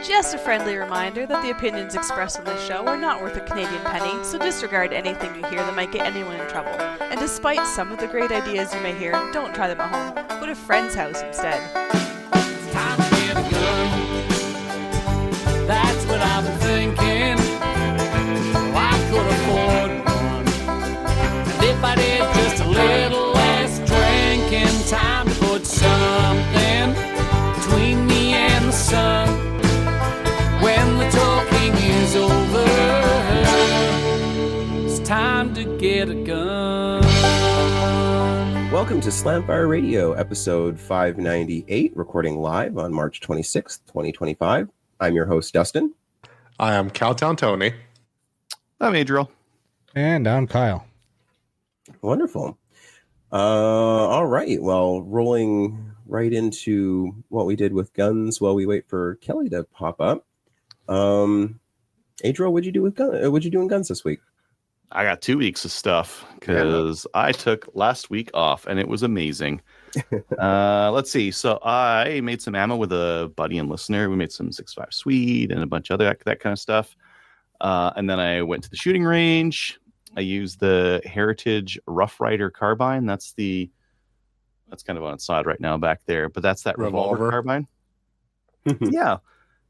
Just a friendly reminder that the opinions expressed on this show are not worth a Canadian penny, so disregard anything you hear that might get anyone in trouble. And despite some of the great ideas you may hear, don't try them at home. Go to a friend's house instead. It's time to get a gun. That's what I've been thinking. Well, I could afford one. And if I did just a little less drinking, time to put something between me and the sun. When the talking is over, it's time to get a gun. Welcome to Slamfire Radio, episode 598, recording live on March 26th, 2025. I'm your host, Dustin. I am Cowtown Tony. I'm Adriel. And I'm Kyle. Wonderful. All right. Well, rolling right into what we did with guns while we wait for Kelly to pop up. Adriel, what'd you do with what'd you do in guns this week? I got 2 weeks of stuff because I took last week off and it was amazing. Let's see. So I made some ammo with a buddy and listener. We made some 6.5 Swede and a bunch of other that kind of stuff. And then I went to the shooting range. I used the Heritage Rough Rider carbine. That's kind of on its side right now back there, but that's that revolver carbine. Yeah.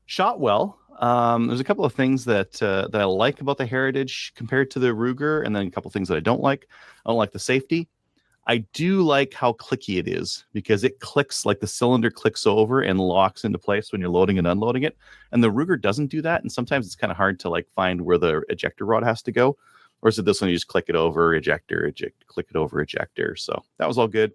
Shot well. There's a couple of things that I like about the Heritage compared to the Ruger, and then a couple of things that I don't like. I don't like the safety. I do like how clicky it is because it clicks, like the cylinder clicks over and locks into place when you're loading and unloading it. And the Ruger doesn't do that, and sometimes it's kind of hard to like find where the ejector rod has to go. Or is it this one you just click it over, ejector, click it over, ejector. So that was all good.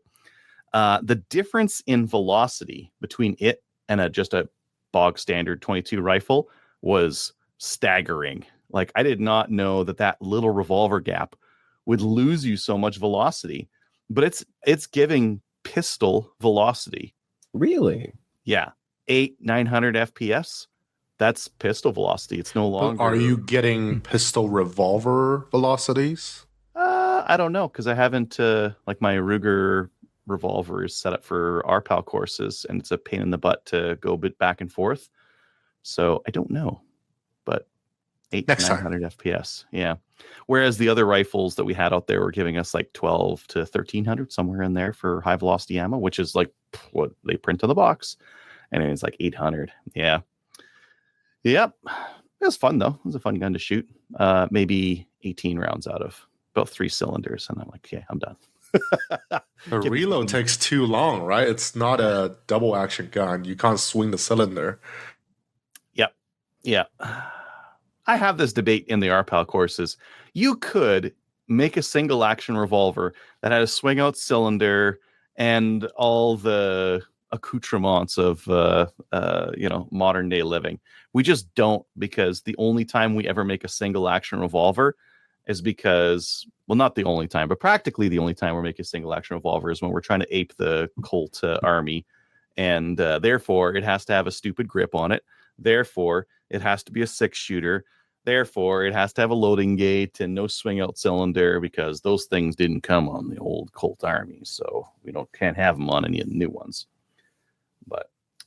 The difference in velocity between it and just a bog standard 22 rifle was staggering. Like I did not know that little revolver gap would lose you so much velocity, but it's giving pistol velocity. Really? Yeah. 900 FPS. That's pistol velocity. It's no longer. But are you getting pistol revolver velocities? I don't know because I haven't like my Ruger revolver is set up for RPAL courses and it's a pain in the butt to go a bit back and forth. So I don't know, but 800 to 900 FPS. Yeah. Whereas the other rifles that we had out there were giving us like 12 to 1300 somewhere in there for high velocity ammo, which is like what they print on the box. And it's like 800. Yeah. Yep. It was fun though. It was a fun gun to shoot. Maybe 18 rounds out of about 3 cylinders. And I'm like, okay, I'm done. The reload takes too long, right? It's not a double action gun. You can't swing the cylinder. Yep. Yeah. I have this debate in the RPAL courses. You could make a single action revolver that had a swing out cylinder and all the accoutrements of modern day living. We just don't, because the only time we ever make a single action revolver is because, well, not the only time, but practically the only time we're making a single action revolver is when we're trying to ape the Colt Army. And therefore, it has to have a stupid grip on it. Therefore, it has to be a 6-shooter. Therefore, it has to have a loading gate and no swing out cylinder because those things didn't come on the old Colt Army. So we can't have them on any of the new ones.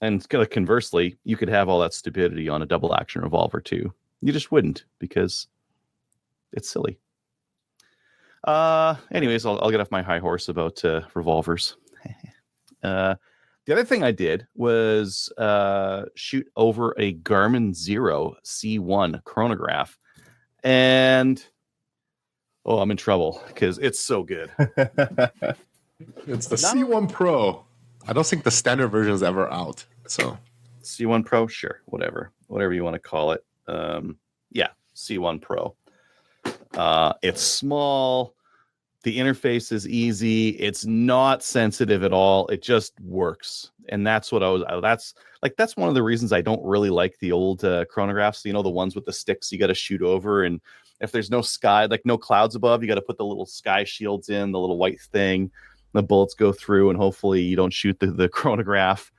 And kind of conversely, you could have all that stupidity on a double action revolver too. You just wouldn't because it's silly. Anyways, I'll get off my high horse about revolvers. The other thing I did was shoot over a Garmin Zero C1 chronograph. And, I'm in trouble because it's so good. It's the C1 Pro. I don't think the standard version is ever out. So C1 Pro, sure, whatever you want to call it. Yeah, C1 Pro. It's small. The interface is easy. It's not sensitive at all. It just works. And that's what that's one of the reasons I don't really like the old chronographs, the ones with the sticks you got to shoot over. And if there's no sky, like no clouds above, you got to put the little sky shields in, the little white thing. The bullets go through and hopefully you don't shoot the chronograph.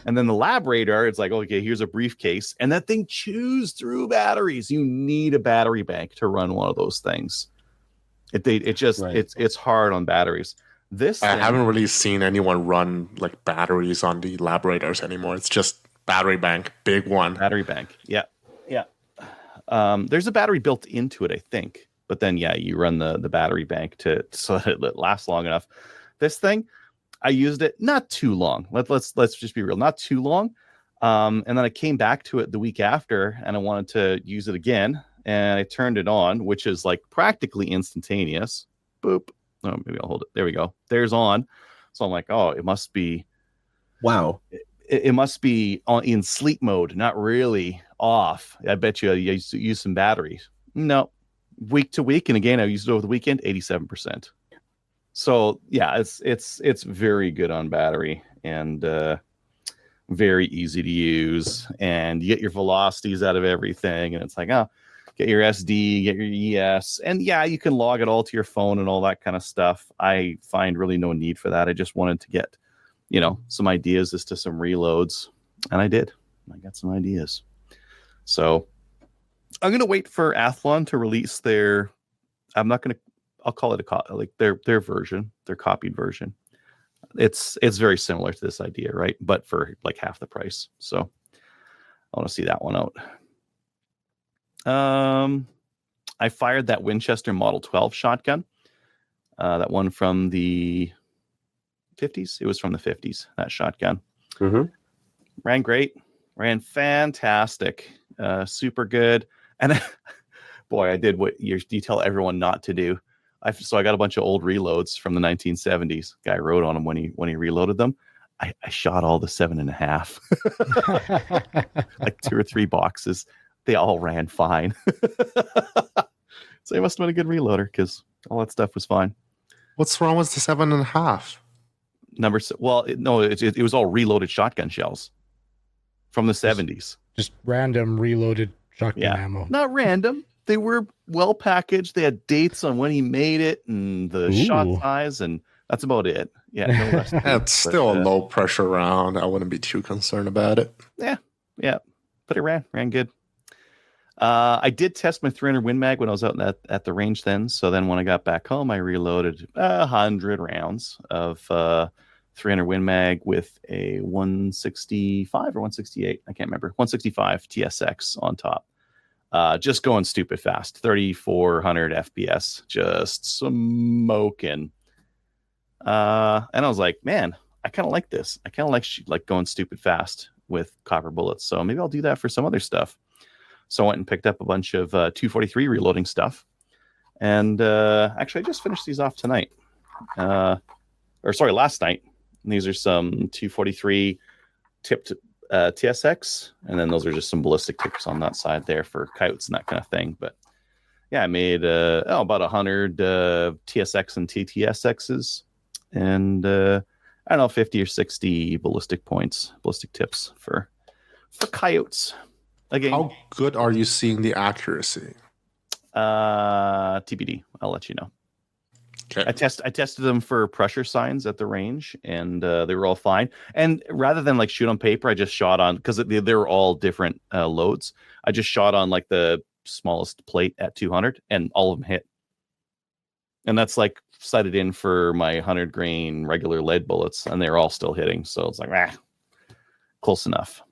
And then the lab radar, it's like, okay, here's a briefcase. And that thing chews through batteries. You need a battery bank to run one of those things. It's hard on batteries. I haven't really seen anyone run like batteries on the lab radars anymore. It's just Battery bank, big one. Battery bank. Yeah. There's a battery built into it, I think. But then, you run the battery bank so that it lasts long enough. This thing, I used it not too long. Let's just be real, not too long. And then I came back to it the week after, and I wanted to use it again. And I turned it on, which is like practically instantaneous. Boop. Oh, maybe I'll hold it. There we go. There's on. So I'm like, oh, it must be. Wow. It must be in sleep mode, not really off. I bet you use some batteries. No, week to week, and again, I used it over the weekend, 87%. So yeah, it's very good on battery and very easy to use, and you get your velocities out of everything, and it's like, oh, get your SD, get your ES, and you can log it all to your phone and all that kind of stuff. I find really no need for that. I just wanted to get some ideas as to some reloads, and I did. I got some ideas. So I'm going to wait for Athlon to release their, I'll call it their version, their copied version. It's very similar to this idea, right? But for like half the price. So I want to see that one out. I fired that Winchester Model 12 shotgun. That one from the 50s. It was from the 50s, that shotgun. Mm-hmm. Ran great. Ran fantastic. Super good. And boy, I did what you tell everyone not to do. So I got a bunch of old reloads from the 1970s. Guy wrote on them when he reloaded them. I shot all the 7.5, like 2 or 3 boxes. They all ran fine. So it must have been a good reloader because all that stuff was fine. What's wrong with the 7.5? It was all reloaded shotgun shells from the 70s. Just random reloaded shotgun ammo. Not random. They were well packaged. They had dates on when he made it and the shot size, and that's about it. Yeah, no rest. It's still a low pressure round. I wouldn't be too concerned about it. Yeah, but it ran good. I did test my 300 Win Mag when I was out at the range then. So then when I got back home, I reloaded 100 rounds of 300 Win Mag with a 165 or 168. I can't remember. 165 TSX on top. Just going stupid fast. 3,400 FPS. Just smoking. And I was like, man, I kind of like this. I kind of like going stupid fast with copper bullets. So maybe I'll do that for some other stuff. So I went and picked up a bunch of 243 reloading stuff. And actually, I just finished these off tonight. Last night. And these are some 243 tipped TSX. And then those are just some ballistic tips on that side there for coyotes and that kind of thing. But yeah, I made about 100 TSX and TTSXs. And I don't know, 50 or 60 ballistic tips for coyotes. Again, how good are you seeing the accuracy? TBD. I'll let you know. Okay. I tested them for pressure signs at the range, and they were all fine. And rather than like shoot on paper, I just shot on, because they were all different loads. I just shot on like the smallest plate at 200, and all of them hit. And that's like sighted in for my 100 grain regular lead bullets, and they're all still hitting. So it's like, close enough.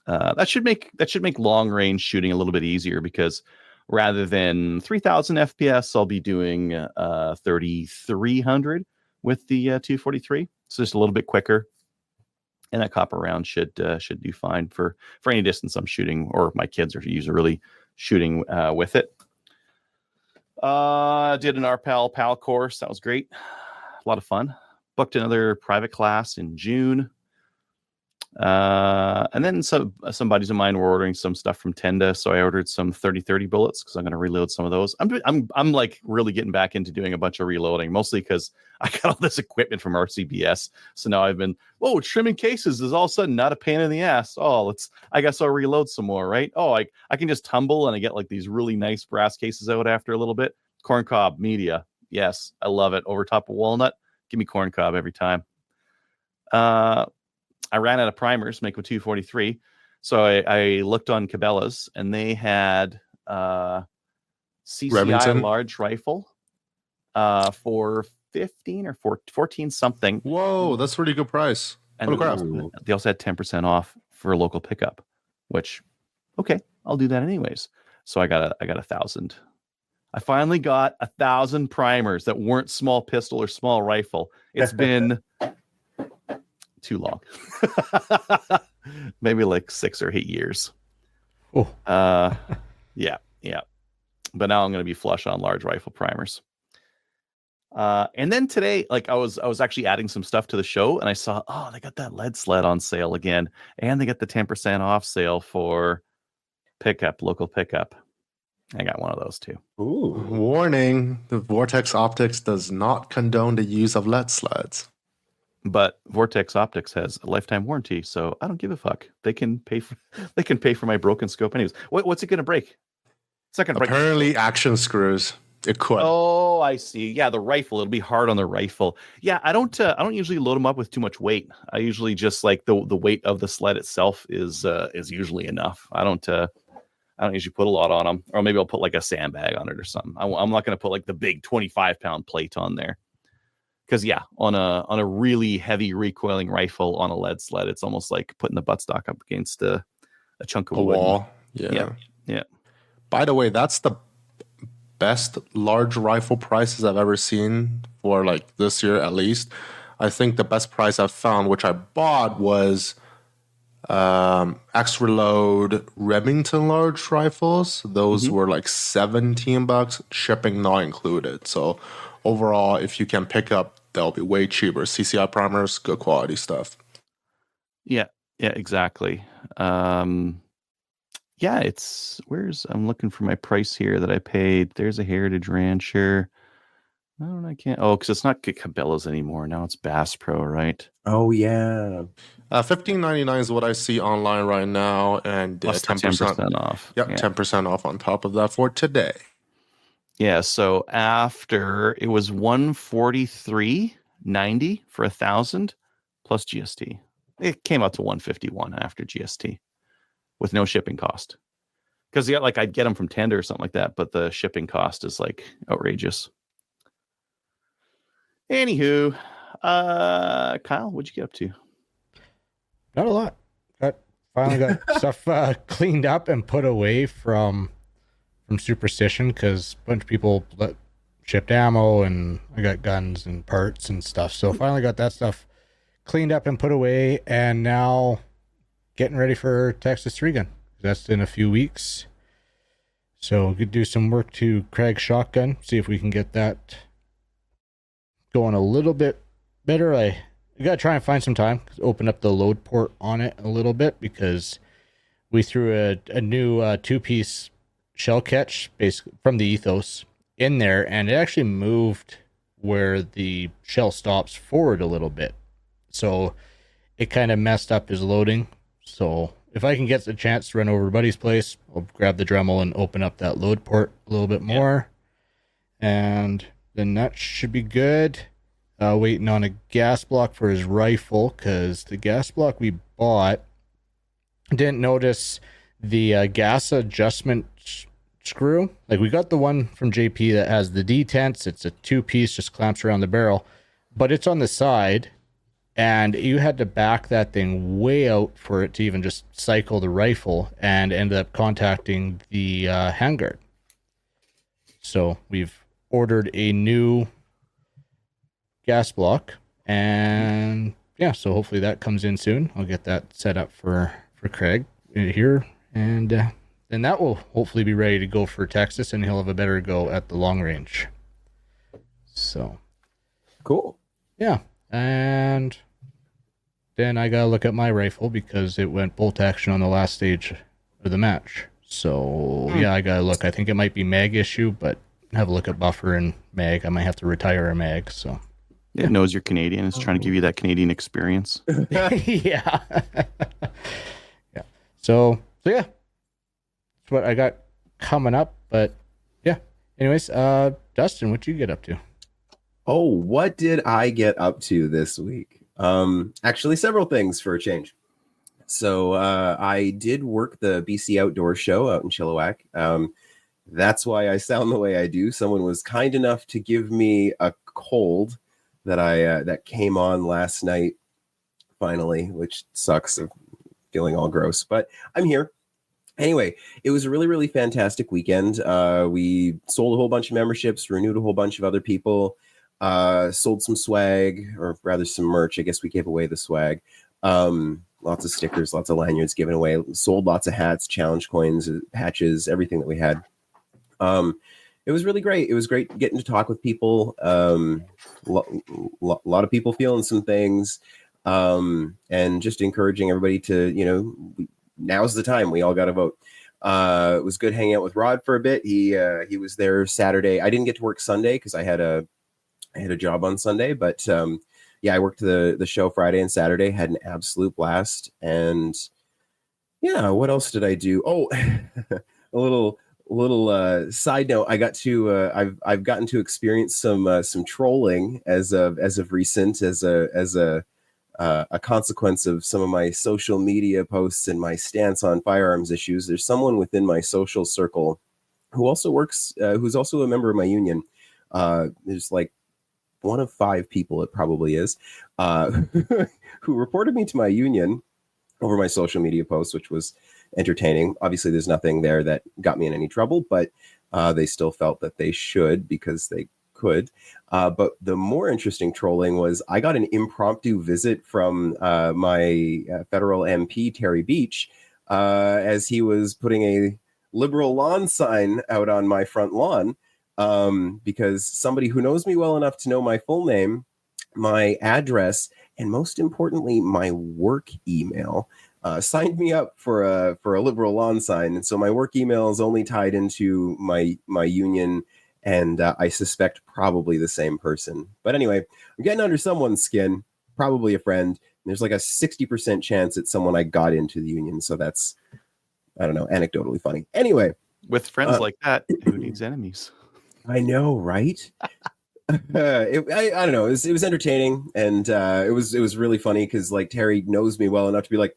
That should make long range shooting a little bit easier, because rather than 3,000 FPS, I'll be doing 3,300 with the 243. So just a little bit quicker, and that copper round should do fine for any distance I'm shooting, or my kids are really shooting with it. Did an RPAL PAL course. That was great. A lot of fun. Booked another private class in June. And then some buddies of mine were ordering some stuff from Tenda, so I ordered some 30-30 bullets because I'm going to reload some of those. I'm like really getting back into doing a bunch of reloading, mostly because I got all this equipment from RCBS. So now I've been trimming cases is all of a sudden not a pain in the ass. I guess I'll reload some more, right? I can just tumble and I get like these really nice brass cases out after a little bit. Corncob media, yes, I love it. Over top of walnut, give me corncob every time. I ran out of primers, make with 243. So I looked on Cabela's, and they had CCI Remington large rifle for 15 or 14 something. Whoa, that's a really good price. And they also had 10% off for a local pickup, which, okay, I'll do that anyways. So I got 1,000. I finally got 1,000 primers that weren't small pistol or small rifle. It's been too long. Maybe like 6 or 8 years. Oh. Yeah. But now I'm going to be flush on large rifle primers. And then today, like I was actually adding some stuff to the show, and I saw, they got that lead sled on sale again, and they got the 10% off sale for local pickup. I got one of those too. Ooh. Warning, the Vortex Optics does not condone the use of lead sleds. But Vortex Optics has a lifetime warranty, so I don't give a fuck. They can pay for my broken scope anyways. What's it going to break? It's not going to break. Apparently action screws. It could. Oh, I see. Yeah, the rifle. It'll be hard on the rifle. Yeah, I don't usually load them up with too much weight. I usually just like the weight of the sled itself is usually enough. I don't usually put a lot on them, or maybe I'll put like a sandbag on it or something. I'm not going to put like the big 25-pound plate on there, because on a really heavy recoiling rifle on a lead sled, it's almost like putting the buttstock up against a chunk of wood. Wall. Yeah. By the way, that's the best large rifle prices I've ever seen for like this year at least. I think the best price I've found, which I bought, was X-Reload Remington large rifles. Those were like $17, shipping not included. So overall, if you can pick up, they'll be way cheaper. CCI primers, good quality stuff. Yeah, exactly. I'm looking for my price here that I paid. There's a Heritage Rancher. I can't. Oh, because it's not Cabela's anymore. Now it's Bass Pro, right? Oh yeah. $15.99 is what I see online right now, and Plus 10% off. Yep, 10% off on top of that for today. Yeah. So after it was $143.90 for 1,000 plus GST. It came out to $151 after GST with no shipping cost. Because I'd get them from Tender or something like that, but the shipping cost is like outrageous. Anywho, Kyle, what'd you get up to? Not a lot. Finally got stuff cleaned up and put away from Superstition, because a bunch of people shipped ammo, and I got guns and parts and stuff. So finally got that stuff cleaned up and put away, and now getting ready for Texas 3 gun. That's in a few weeks. So we could do some work to Craig's shotgun, see if we can get that going a little bit better. I got to try and find some time, open up the load port on it a little bit, because we threw a new 2-piece shell catch basically from the Ethos in there, and it actually moved where the shell stops forward a little bit. So it kind of messed up his loading. So if I can get the chance to run over to Buddy's place, I'll grab the Dremel and open up that load port a little bit more. And then that should be good. Waiting on a gas block for his rifle, because the gas block we bought, didn't notice the gas adjustment screw. Like, we got the one from JP that has the detents. It's a 2-piece, just clamps around the barrel, but it's on the side, and you had to back that thing way out for it to even just cycle the rifle, and ended up contacting the handguard. So we've ordered a new gas block, and so hopefully that comes in soon. I'll get that set up for Craig here, and then that will hopefully be ready to go for Texas, and he'll have a better go at the long range. So cool. And then I gotta look at my rifle, because it went bolt action on the last stage of the match. So I gotta look. I think it might be mag issue, but have a look at buffer and mag. I might have to retire a mag. So it knows you're Canadian. It's trying to give you that Canadian experience. yeah. So that's what I got coming up. But anyways, Dustin, what'd you get up to? Oh, what did I get up to this week? Actually, several things for a change. So I did work the BC Outdoor Show out in Chilliwack. That's why I sound the way I do. Someone was kind enough to give me a cold that came on last night, finally, which sucks. feeling all gross, but I'm here. Anyway, it was a really, really fantastic weekend. We sold a whole bunch of memberships, renewed a whole bunch of other people, sold some swag, or rather some merch. I guess we gave away the swag. Lots of stickers, lots of lanyards given away, sold lots of hats, challenge coins, patches, everything that we had. It was really great. It was great getting to talk with people. Lot of people feeling some things, and just encouraging everybody to, now's the time. We all got to vote. It was good hanging out with Rod for a bit. He was there Saturday. I didn't get to work Sunday because I had a job on Sunday, but I worked the show Friday and Saturday. Had an absolute blast. And yeah, what else did I do? Oh, a little side note. I got to I've gotten to experience some trolling as of recent as a consequence of some of my social media posts and my stance on firearms issues. There's someone within my social circle who also works, who's also a member of my union. There's like one of 5 people, it probably is, who reported me to my union over my social media posts, which was entertaining. Obviously, there's nothing there that got me in any trouble, but they still felt that they should because they could. But the more interesting trolling was I got an impromptu visit from my federal MP, Terry Beach, as he was putting a liberal lawn sign out on my front lawn, because somebody who knows me well enough to know my full name, my address, and most importantly, my work email, signed me up for a liberal lawn sign. And so my work email is only tied into my union, and I suspect probably the same person. But anyway, I'm getting under someone's skin, probably a friend. There's like a 60% chance it's someone I got into the union. So that's, I don't know, anecdotally funny. Anyway. With friends like that, who needs enemies? I know, right? I don't know. It was entertaining, and it was really funny because like Terry knows me well enough to be like,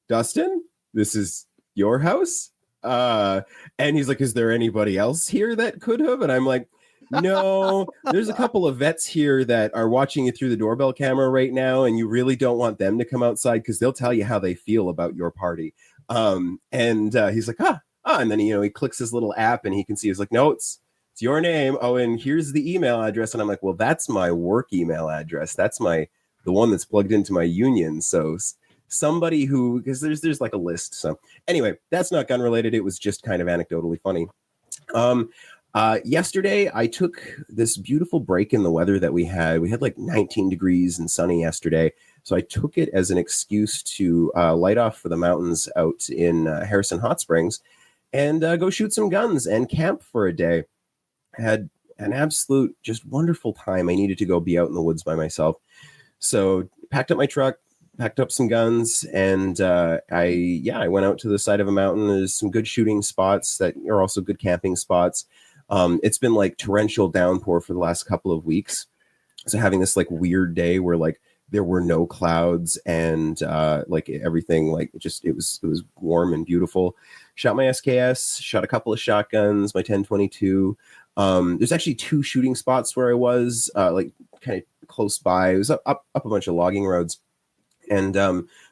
Dustin, this is your house? And he's like, is there anybody else here that could have? And I'm like, no, there's a couple of vets here that are watching you through the doorbell camera right now, and you really don't want them to come outside because they'll tell you how they feel about your party. And he's like, and then he clicks his little app and he can see, he's like, no, it's your name. Oh, and here's the email address. And I'm like, well, that's my work email address. That's the one that's plugged into my union. So somebody who, because there's like a list. So anyway, that's not gun related. It was just kind of anecdotally funny. Yesterday I took this beautiful break in the weather that we had. We had like 19 degrees and sunny yesterday. So I took it as an excuse to light off for the mountains out in Harrison Hot Springs and go shoot some guns and camp for a day. Had an absolute just wonderful time. I needed to go be out in the woods by myself. So packed up my truck, packed up some guns, and I went out to the side of a mountain. There's some good shooting spots that are also good camping spots. It's been like torrential downpour for the last couple of weeks. So having this like weird day where like there were no clouds and like everything, like it was warm and beautiful. Shot my SKS, shot a couple of shotguns, my 10-22. There's actually 2 shooting spots where I was like kind of close by. It was up a bunch of logging roads. And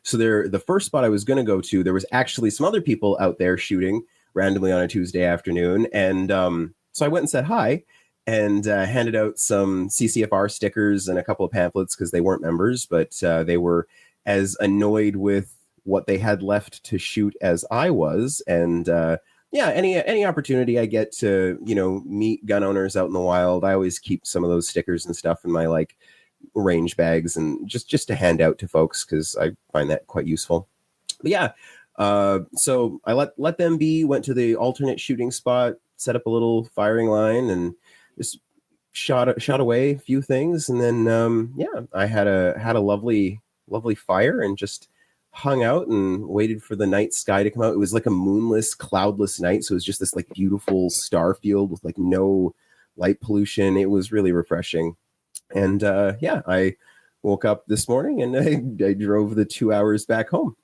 so the first spot I was going to go to, there was actually some other people out there shooting randomly on a Tuesday afternoon. And so I went and said hi and handed out some CCFR stickers and a couple of pamphlets because they weren't members, but they were as annoyed with what they had left to shoot as I was. And any opportunity I get to, meet gun owners out in the wild, I always keep some of those stickers and stuff in my like range bags and just to hand out to folks because I find that quite useful. But yeah, so I let them be, went to the alternate shooting spot, set up a little firing line and just shot away a few things. And then, I had a lovely fire and just hung out and waited for the night sky to come out. It was like a moonless, cloudless night. So it was just this like beautiful star field with like no light pollution. It was really refreshing. And I woke up this morning and I drove the 2 hours back home.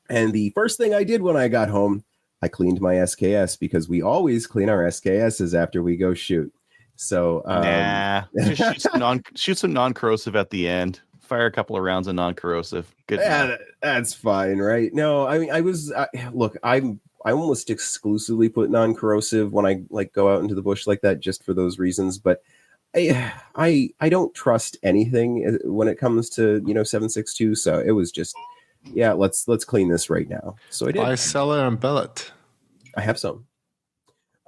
And the first thing I did when I got home, I cleaned my SKS because we always clean our SKSs after we go shoot. So just shoot some non-corrosive at the end. fire a couple of rounds of non-corrosive. Good. Yeah, that's fine, right? No, I mean, I almost exclusively put non-corrosive when I like go out into the bush like that, just for those reasons. But I don't trust anything when it comes to 7.62. So it was just, yeah, let's clean this right now. So I did. Buy, sell it, and billet. I have some.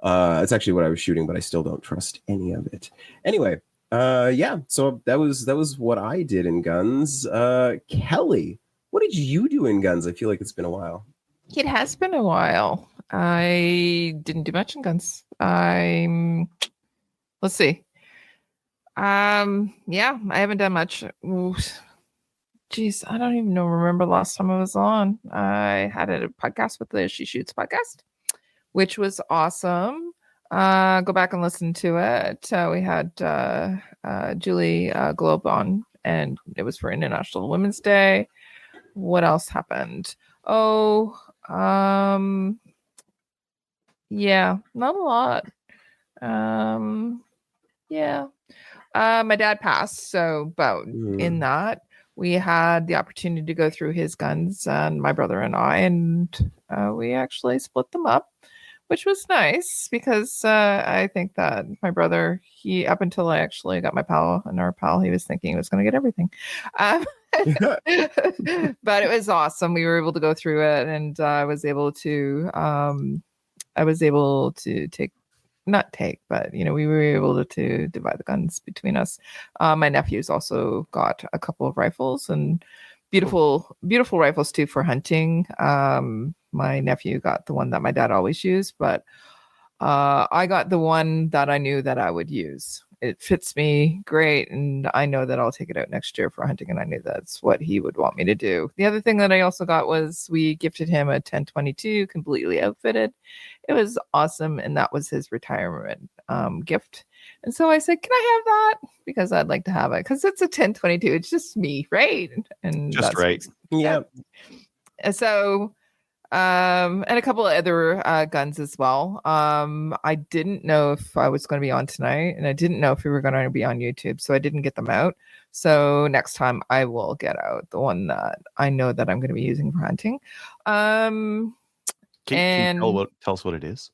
That's actually what I was shooting, but I still don't trust any of it. Anyway, yeah. So that was what I did in guns. Kelly, what did you do in guns? I feel like it's been a while. It has been a while. I didn't do much in guns. Let's see. Yeah, I haven't done much. Geez, I don't even remember the last time I was on. I had a podcast with the She Shoots podcast, which was awesome. Go back and listen to it. We had Julie Globe on, and it was for International Women's Day. What else happened? Oh, yeah, not a lot. Yeah. My dad passed, so in that we had the opportunity to go through his guns, and my brother and I, and we actually split them up, which was nice because I think that my brother, he, up until I actually got my pal, and our pal, he was thinking he was going to get everything. But it was awesome. We were able to go through it, and I was able to we were able to divide the guns between us. My nephews also got a couple of rifles, and beautiful rifles too for hunting. My nephew got the one that my dad always used, but I got the one that I knew that I would use. It fits me great, and I know that I'll take it out next year for hunting, and I knew that's what he would want me to do. The other thing that I also got was we gifted him a 1022 completely outfitted. It was awesome, and that was his retirement gift. And so I said, can I have that? Because I'd like to have it, because it's a 1022. It's just me, right? And just right. Yeah. So and a couple of other guns as well. I didn't know if I was going to be on tonight, and I didn't know if we were going to be on YouTube, so I didn't get them out. So next time I will get out the one that I know that I'm going to be using for hunting. Can you tell us what it is?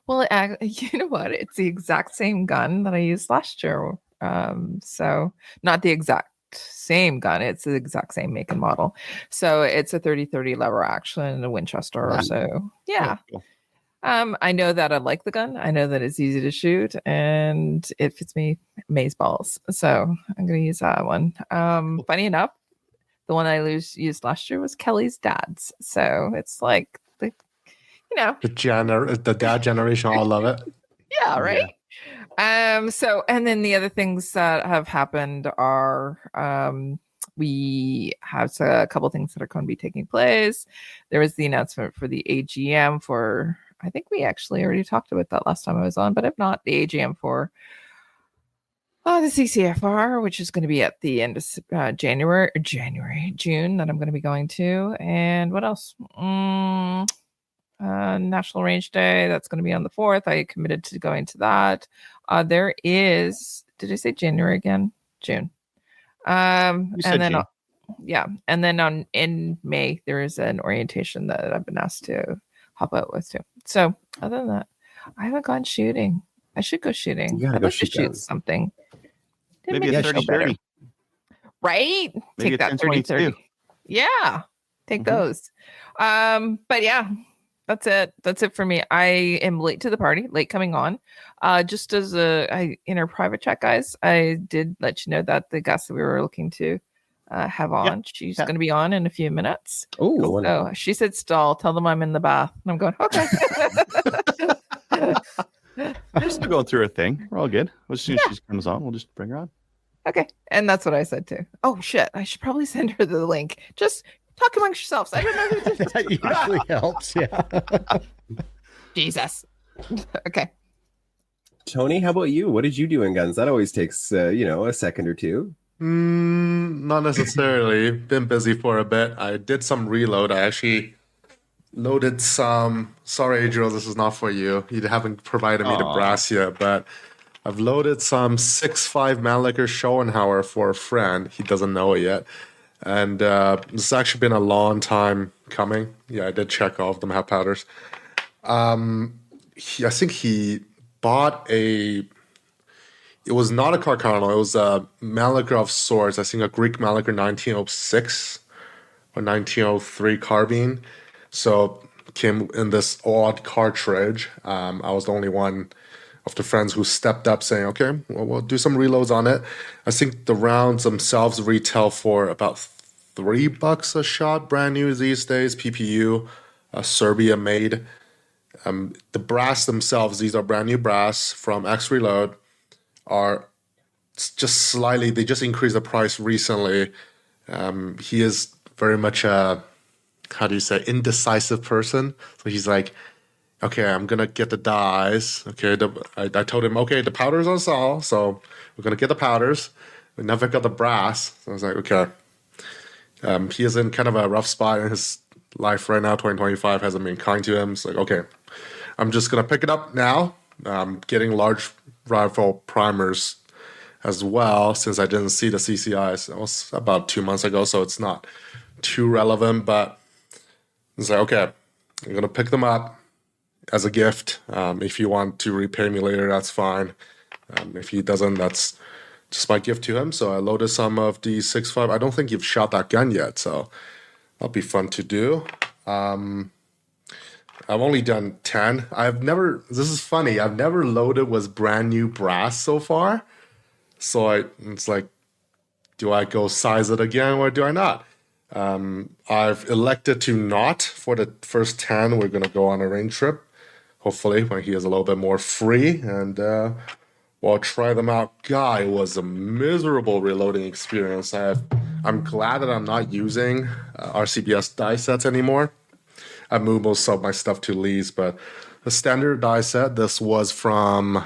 Well, you know what? It's the exact same gun that I used last year. So not the exact same gun, it's the exact same make and model. So it's a 30-30 lever action and a Winchester. Wow. So yeah. Cool. I know that I like the gun. I know that it's easy to shoot, and it fits me maze balls. So I'm gonna use that one. Funny enough, the one I used last year was Kelly's dad's. So it's like the dad generation. I love it. Yeah, right. Yeah. So, and then the other things that have happened are we have a couple things that are going to be taking place. There was the announcement for the AGM for, I think we actually already talked about that last time I was on, but if not, the AGM for the CCFR, which is going to be at the end of June, that I'm going to be going to. And what else? National Range Day, that's going to be on the 4th. I committed to going to that. There is, did I say January again? June. And then June. And then in May there is an orientation that I've been asked to help out with too. So other than that, I haven't gone shooting. I should go shooting. I'd like to shoot something. Maybe a 30-30. Right? Maybe take that 30-30. Yeah. Take those. But yeah. That's it for me. I am late to the party, late coming on. Just as in our private chat, guys, I did let you know that the guest that we were looking to have on, she's going to be on in a few minutes. Oh, so she said, "Stall. Tell them I'm in the bath." And I'm going, okay. We're still going through her thing. We're all good. As soon as she comes on, we'll just bring her on. Okay, and that's what I said too. Oh shit! I should probably send her the link. Just talk amongst yourselves. I don't know who this is. That usually helps. Yeah. Jesus. Okay. Tony, how about you? What did you do in guns? That always takes a second or two. Not necessarily. Been busy for a bit. I did some reload. I actually loaded some. Sorry, Adriel, this is not for you. You haven't provided me the brass yet, but I've loaded some 6.5 Mannlicher Schoenhauer for a friend. He doesn't know it yet. And it's actually been a long time coming. Yeah, I did check all of them have powders. I think he bought it was not a Carcano, it was a Mannlicher of sorts. I think a Greek Mannlicher 1906 or 1903 carbine. So came in this odd cartridge. I was the only one of the friends who stepped up saying, okay, well, we'll do some reloads on it. I think the rounds themselves retail for about $3 a shot, brand new these days, PPU, Serbia made. The brass themselves, these are brand new brass from X Reload, are just slightly, they just increased the price recently. He is very much a, indecisive person. So he's like, okay, I'm going to get the dies. Okay, I told him, okay, the powder's on sale, so we're going to get the powders. We never got the brass. So I was like, okay. He is in kind of a rough spot in his life right now. 2025 hasn't been kind to him. It's like, okay, I'm just going to pick it up now. I'm getting large rifle primers as well, since I didn't see the CCIs. It was about 2 months ago, so it's not too relevant, but it's like, okay, I'm going to pick them up as a gift. If you want to repay me later, that's fine. If he doesn't, that's just my gift to him. So I loaded some of the 6.5. I don't think you've shot that gun yet, so that'll be fun to do. I've only done 10. This is funny, I've never loaded with brand new brass so far. So it's like, do I go size it again or do I not? I've elected to not for the first 10. We're going to go on a range trip, hopefully, when he is a little bit more free, and we'll try them out. God, it was a miserable reloading experience. I'm glad that I'm not using RCBS die sets anymore. I moved most of my stuff to Lee's, but the standard die set, this was from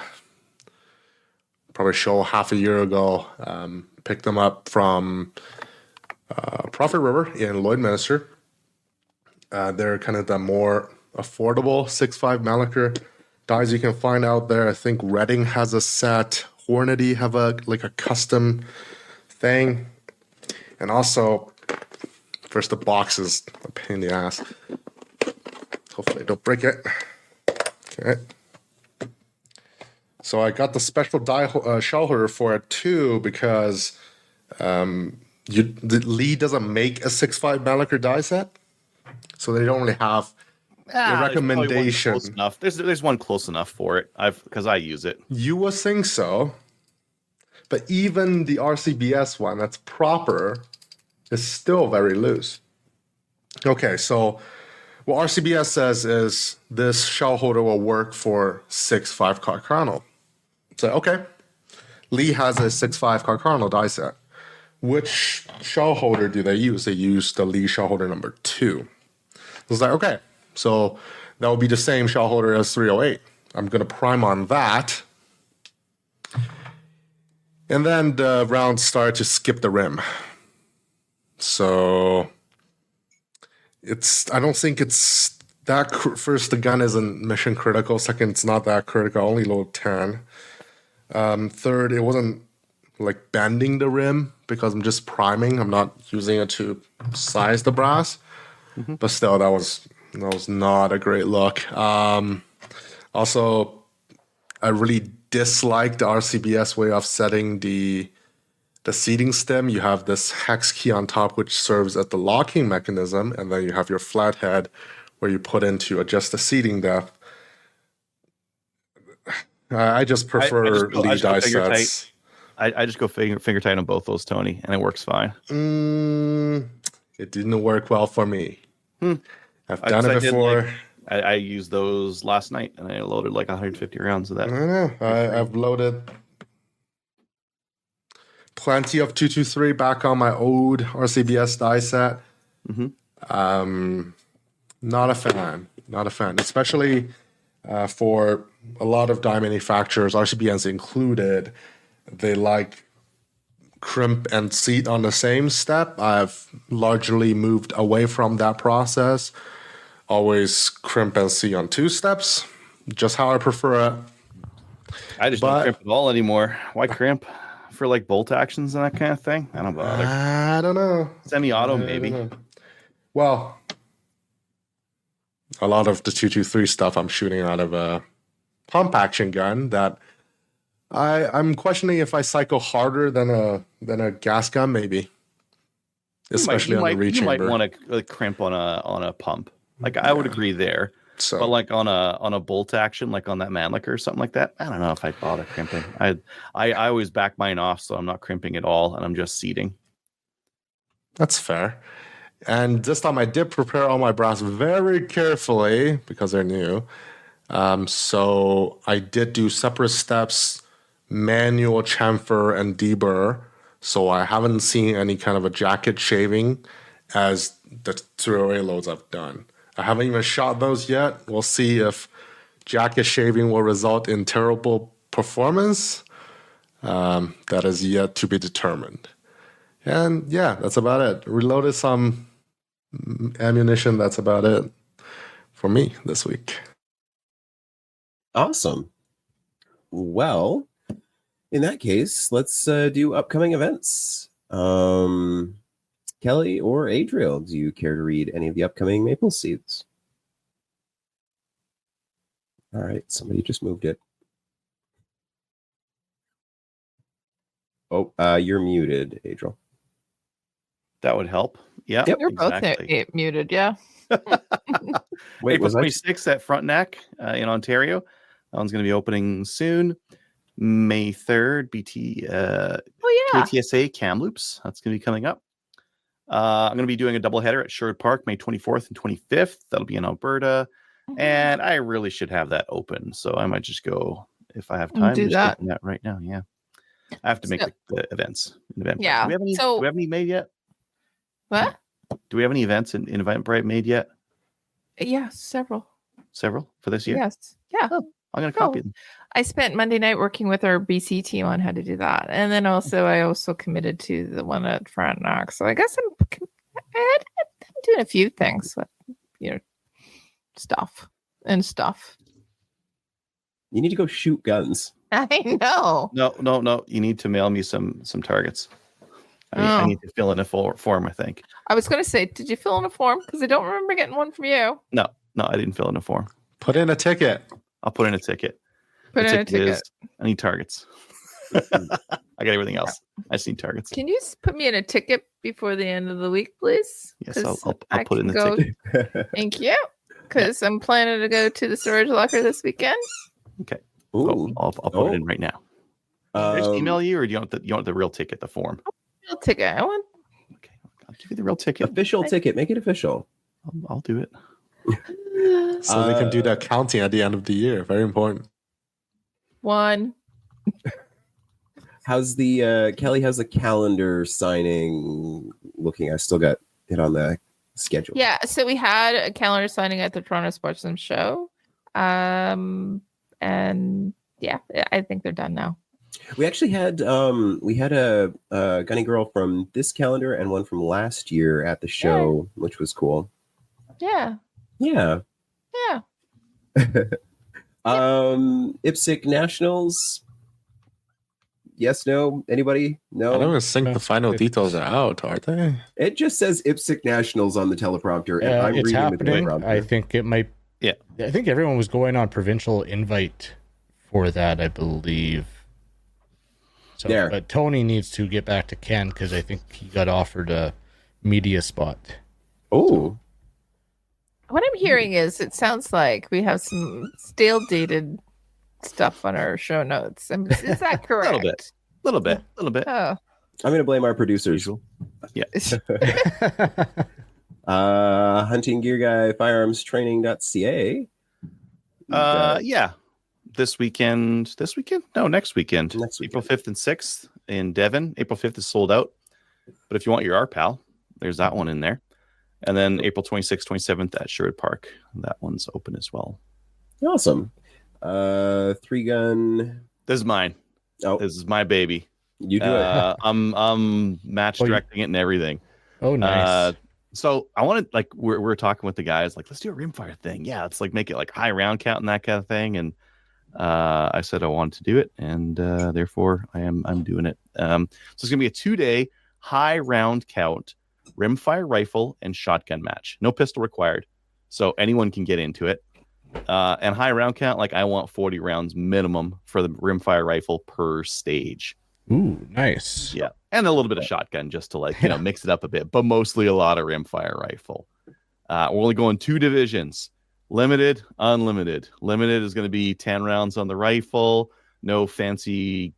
probably show half a year ago. Picked them up from Prophet River in Lloydminster. They're kind of the more affordable 6.5 Mannlicher dies you can find out there. I think Reading has a set. Hornady have a custom thing. And also, first, the box is a pain in the ass. Hopefully I don't break it. Okay. So I got the special shell holder for it too, because Lee doesn't make a 6.5 Mannlicher die set, so they don't really have a recommendation. Close enough. There's one close enough for it. Because I use it. You would think so, but even the RCBS one that's proper is still very loose. Okay, so what RCBS says is this shell holder will work for 6.5 Carcano. So okay, Lee has a 6.5 Carcano die set. Which shell holder do they use? They use the Lee shell holder number 2. I was like, okay, so that will be the same shell holder as 308. I'm going to prime on that. And then the rounds start to skip the rim. So I don't think it's that, first, the gun isn't mission critical. Second, it's not that critical. I only load 10. Third, it wasn't like bending the rim because I'm just priming. I'm not using it to size the brass. Mm-hmm. But still, that was not a great look. Also, I really dislike the RCBS way of setting the seating stem. You have this hex key on top, which serves as the locking mechanism, and then you have your flathead where you put in to adjust the seating depth. I just prefer Lee die sets. I just go finger tight on both those, Tony, and it works fine. It didn't work well for me. I've done it before. I used those last night, and I loaded like 150 rounds of that. I know. I've loaded plenty of 223 back on my old RCBS die set. Mm-hmm. Not a fan. Especially for a lot of die manufacturers, RCBS included. They like crimp and seat on the same step. I've largely moved away from that process. Always crimp and seat on 2 steps. Just how I prefer it. I just But- don't crimp at all anymore. Why crimp for like bolt actions and that kind of thing? I don't bother. I don't know. Semi-auto I don't maybe. know. Well, a lot of the 223 stuff I'm shooting out of a pump action gun that I'm questioning if I cycle harder than a gas gun, maybe. Especially on the reach you might chamber. want to like crimp on a pump. Like I would agree there. So But like on a bolt action, like on that Mannlicher or something like that, I don't know if I'd bother crimping. I always back mine off, so I'm not crimping at all, and I'm just seating. that's fair. And this time I did prepare all my brass very carefully because they're new. So I did do separate steps, manual chamfer and deburr. So I haven't seen any kind of a jacket shaving as the 208 loads I've done. I haven't even shot those yet. We'll see if jacket shaving will result in terrible performance. That is yet to be determined. And yeah, that's about it. Reloaded some ammunition. That's about it for me this week. Awesome. Well, in that case, let's do upcoming events. Kelly or Adriel, do you care to read any of the upcoming Maple Seeds? All right, somebody just moved it. Oh, you're muted, Adriel. That would help. Yeah, Yep. You're both exactly. muted, yeah. Wait, April was I? 26th at Frontenac in Ontario. That one's going to be opening soon. May 3rd, BT Oh yeah. KTSA Kamloops. That's going to be coming up. I'm going to be doing a doubleheader at Sherwood Park, May 24th and 25th. That'll be in Alberta. And I really should have that open. So I might just go, if I have time, Do just that. open that right now. Yeah. I have to make the events. An event. Yeah, Do we have any, so- do we have any made yet? What? Do we have any events in Eventbrite made yet? Yeah, several. Several for this year? Yes. Yeah. I'm going to copy them. I spent Monday night working with our BC team on how to do that. And then I also committed to the one at Frontenac. So I guess I'm doing a few things with, stuff. You need to go shoot guns. I know. No. You need to mail me some targets. I need to fill in a form, I think. I was going to say, did you fill in a form? Because I don't remember getting one from you. No, I didn't fill in a form. Put in a ticket. I'll put in a ticket. Put The in a ticket. is, I need targets. I got everything else. I just need targets. Can you put me in a ticket before the end of the week, please? Yes, 'Cause I'll I put in can the go- ticket. Thank you. Because I'm planning to go to the storage locker this weekend. Okay. Ooh. I'll put it in right now. Can I just email you, or do you want the real ticket, the form? Real ticket. I want. Okay, I'll give you the real ticket. Official ticket. Make it official. I'll do it. So they can do the accounting at the end of the year. Very important. One. How's the Kelly? How's the calendar signing looking? I still got it on the schedule. Yeah. So we had a calendar signing at the Toronto Sportsman Show. And yeah, I think they're done now. We actually had a gunny girl from this calendar and one from last year at the show, which was cool. Yeah. Yeah. Yeah. IPSC Nationals. Yes, no, anybody? I don't No. even think the final details are out, are they? It just says IPSC Nationals on the teleprompter, and I'm it's reading happening. the teleprompter. I think it might. Yeah. I think everyone was going on provincial invite for that, I believe. So, There. but Tony needs to get back to Ken because I think he got offered a media spot. Oh, What I'm hearing is it sounds like we have some stale dated stuff on our show notes. Is that correct? Little bit. Oh. I'm gonna blame our producers. Yeah. Hunting Gear Guy, Firearms Training.ca. Yeah. This weekend? No, next weekend. Next weekend. April 5th and 6th in Devon. April 5th is sold out. But if you want your RPAL, there's that one in there. And then April 26th, 27th at Sherwood Park. That one's open as well. Awesome. 3-gun. This is mine. Oh, This is my baby. you do it. I'm match Oh, you- directing it and everything. Oh, nice. So I wanted, like, we're talking with the guys, like, let's do a rimfire thing. Yeah, let's like make it like high round count and that kind of thing. And I said I wanted to do it, and therefore I'm doing it. So it's gonna be a 2-day high round count rimfire rifle and shotgun match. No pistol required, so anyone can get into it. And high round count, like I want 40 rounds minimum for the rimfire rifle per stage. Ooh, nice. Yeah, and a little bit of shotgun just to mix it up a bit, but mostly a lot of rimfire rifle. We're only going 2 divisions. Limited, unlimited. Limited is going to be 10 rounds on the rifle, no fancy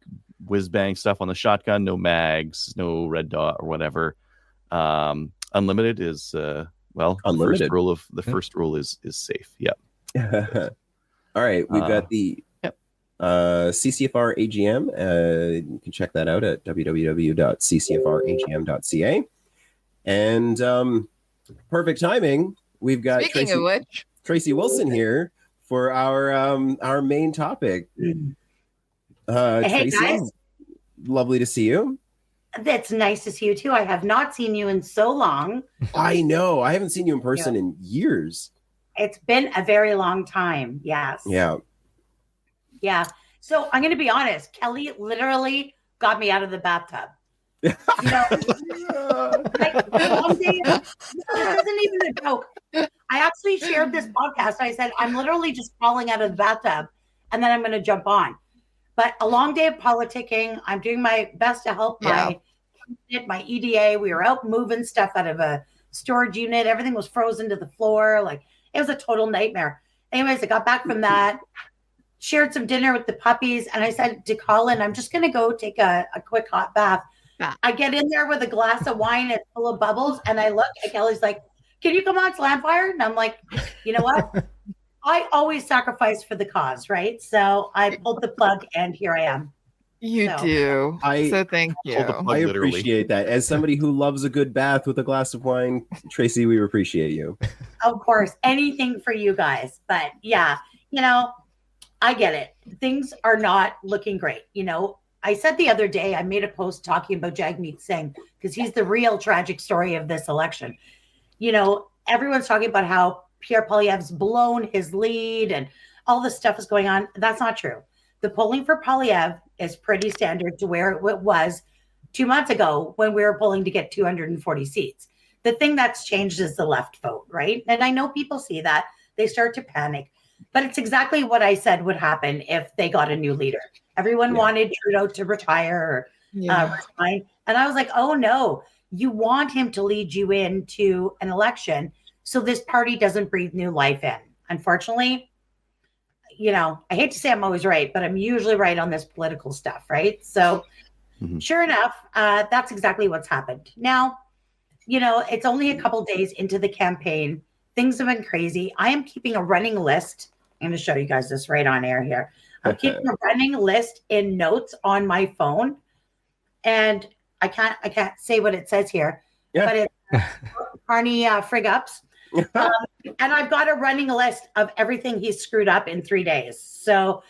whiz bang stuff on the shotgun, no mags, no red dot or whatever. Unlimited is unlimited. The first rule is safe. Yep. All right, we've got the CCFR AGM. You can check that out at www.ccfragm.ca. And perfect timing. We've got Speaking of which, Tracey Wilson here for our main topic. Hey Tracey, guys, lovely to see you. that's nice to see you too. I have not seen you in so long. I know. I haven't seen you in person in years. It's been a very long time. Yes. Yeah. Yeah. So I'm going to be honest. Kelly literally got me out of the bathtub. Like, one day, this isn't even a joke. I actually shared this podcast. I said, I'm literally just crawling out of the bathtub and then I'm going to jump on. But a long day of politicking. I'm doing my best to help my EDA. We were out moving stuff out of a storage unit. Everything was frozen to the floor. Like, it was a total nightmare. Anyways, I got back from that, shared some dinner with the puppies, and I said to Colin, I'm just going to go take a quick hot bath. I get in there with a glass of wine. It's full of bubbles, and I look, and Kelly's like, can you come on Slamfire? And I'm like, you know what? I always sacrifice for the cause, right? So I pulled the plug, and here I am. you do. So thank you. I appreciate that. As somebody who loves a good bath with a glass of wine, Tracey, we appreciate you. Of course, anything for you guys. But yeah, I get it. Things are not looking great. I said the other day, I made a post talking about Jagmeet Singh because he's the real tragic story of this election. Everyone's talking about how Pierre Poilievre's blown his lead and all this stuff is going on. That's not true. The polling for Poilievre is pretty standard to where it was 2 months ago when we were polling to get 240 seats. The thing that's changed is the left vote, right? And I know people see that. They start to panic. But it's exactly what I said would happen if they got a new leader. Everyone wanted Trudeau to retire or resign. And I was like, oh, no. You want him to lead you into an election so this party doesn't breathe new life in. Unfortunately, I hate to say I'm always right, but I'm usually right on this political stuff, right? So sure enough, that's exactly what's happened. Now, it's only a couple days into the campaign. Things have been crazy. I am keeping a running list. I'm going to show you guys this right on air here. I'm keeping a running list in notes on my phone. And I can't say what it says here, but it's Carney Frig Ups. And I've got a running list of everything he's screwed up in 3 days. So,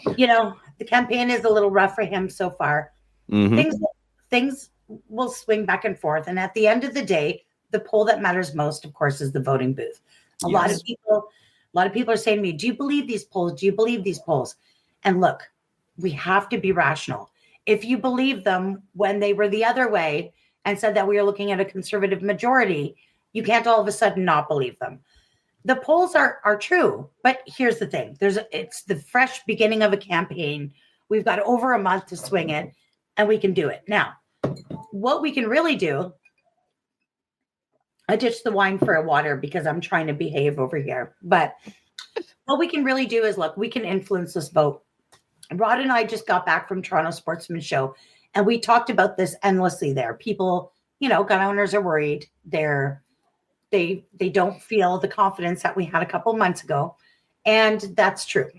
the campaign is a little rough for him so far. Things will swing back and forth. And at the end of the day, the poll that matters most, of course, is the voting booth. A lot of people are saying to me, do you believe these polls? Do you believe these polls? And look, we have to be rational. If you believe them when they were the other way and said that we are looking at a conservative majority, you can't all of a sudden not believe them. The polls are true, but here's the thing. It's the fresh beginning of a campaign. We've got over a month to swing it, and we can do it. Now, what we can really do, I ditched the wine for a water because I'm trying to behave over here. But what we can really do is, look, we can influence this vote. Rod and I just got back from Toronto Sportsman Show, and we talked about this endlessly there. People, gun owners are worried. They don't feel the confidence that we had a couple months ago. And that's true.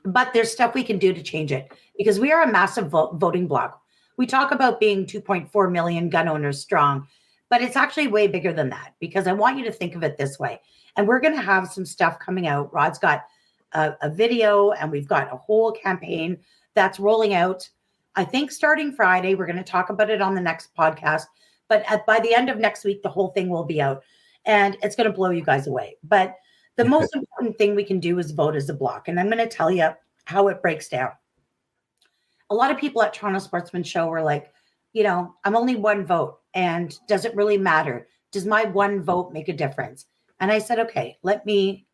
But there's stuff we can do to change it because we are a massive voting bloc. We talk about being 2.4 million gun owners strong, but it's actually way bigger than that because I want you to think of it this way. And we're going to have some stuff coming out. Rod's got a video and we've got a whole campaign that's rolling out. I think starting Friday, we're going to talk about it on the next podcast. But by the end of next week, the whole thing will be out and it's going to blow you guys away. But the most important thing we can do is vote as a bloc. And I'm going to tell you how it breaks down. A lot of people at Toronto Sportsman Show were like, I'm only one vote, and does it really matter? Does my one vote make a difference? And I said, okay, let me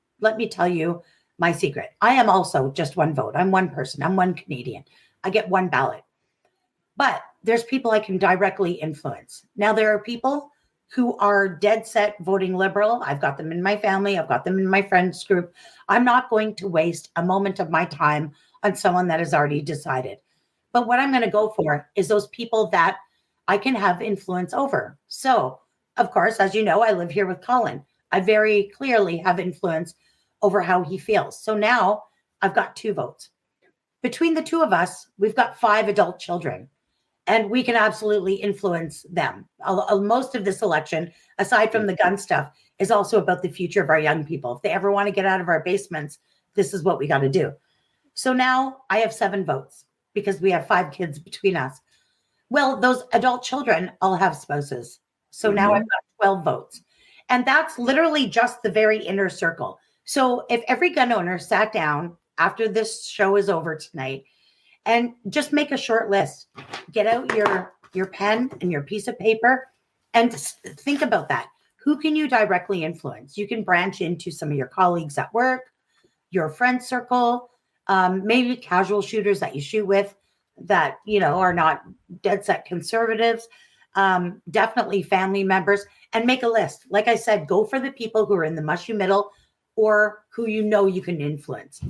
tell you my secret. I am also just one vote. I'm one person. I'm one Canadian. I get one ballot. But there's people I can directly influence. Now, there are people who are dead set voting Liberal. I've got them in my family. I've got them in my friends group. I'm not going to waste a moment of my time on someone that has already decided. But what I'm going to go for is those people that I can have influence over. So, of course, as you know, I live here with Colin. I very clearly have influence over how he feels. So now I've got 2 votes. Between the 2 of us, we've got 5 adult children, and we can absolutely influence them. Most of this election, aside from the gun stuff, is also about the future of our young people. If they ever want to get out of our basements, this is what we got to do. So now I have 7 votes because we have 5 kids between us. Well, those adult children all have spouses. So now I've got 12 votes. And that's literally just the very inner circle. So if every gun owner sat down after this show is over tonight and just make a short list, get out your pen and your piece of paper and think about that. Who can you directly influence? You can branch into some of your colleagues at work, your friend circle, maybe casual shooters that you shoot with that, are not dead set conservatives, definitely family members, and make a list. Like I said, go for the people who are in the mushy middle or who you can influence.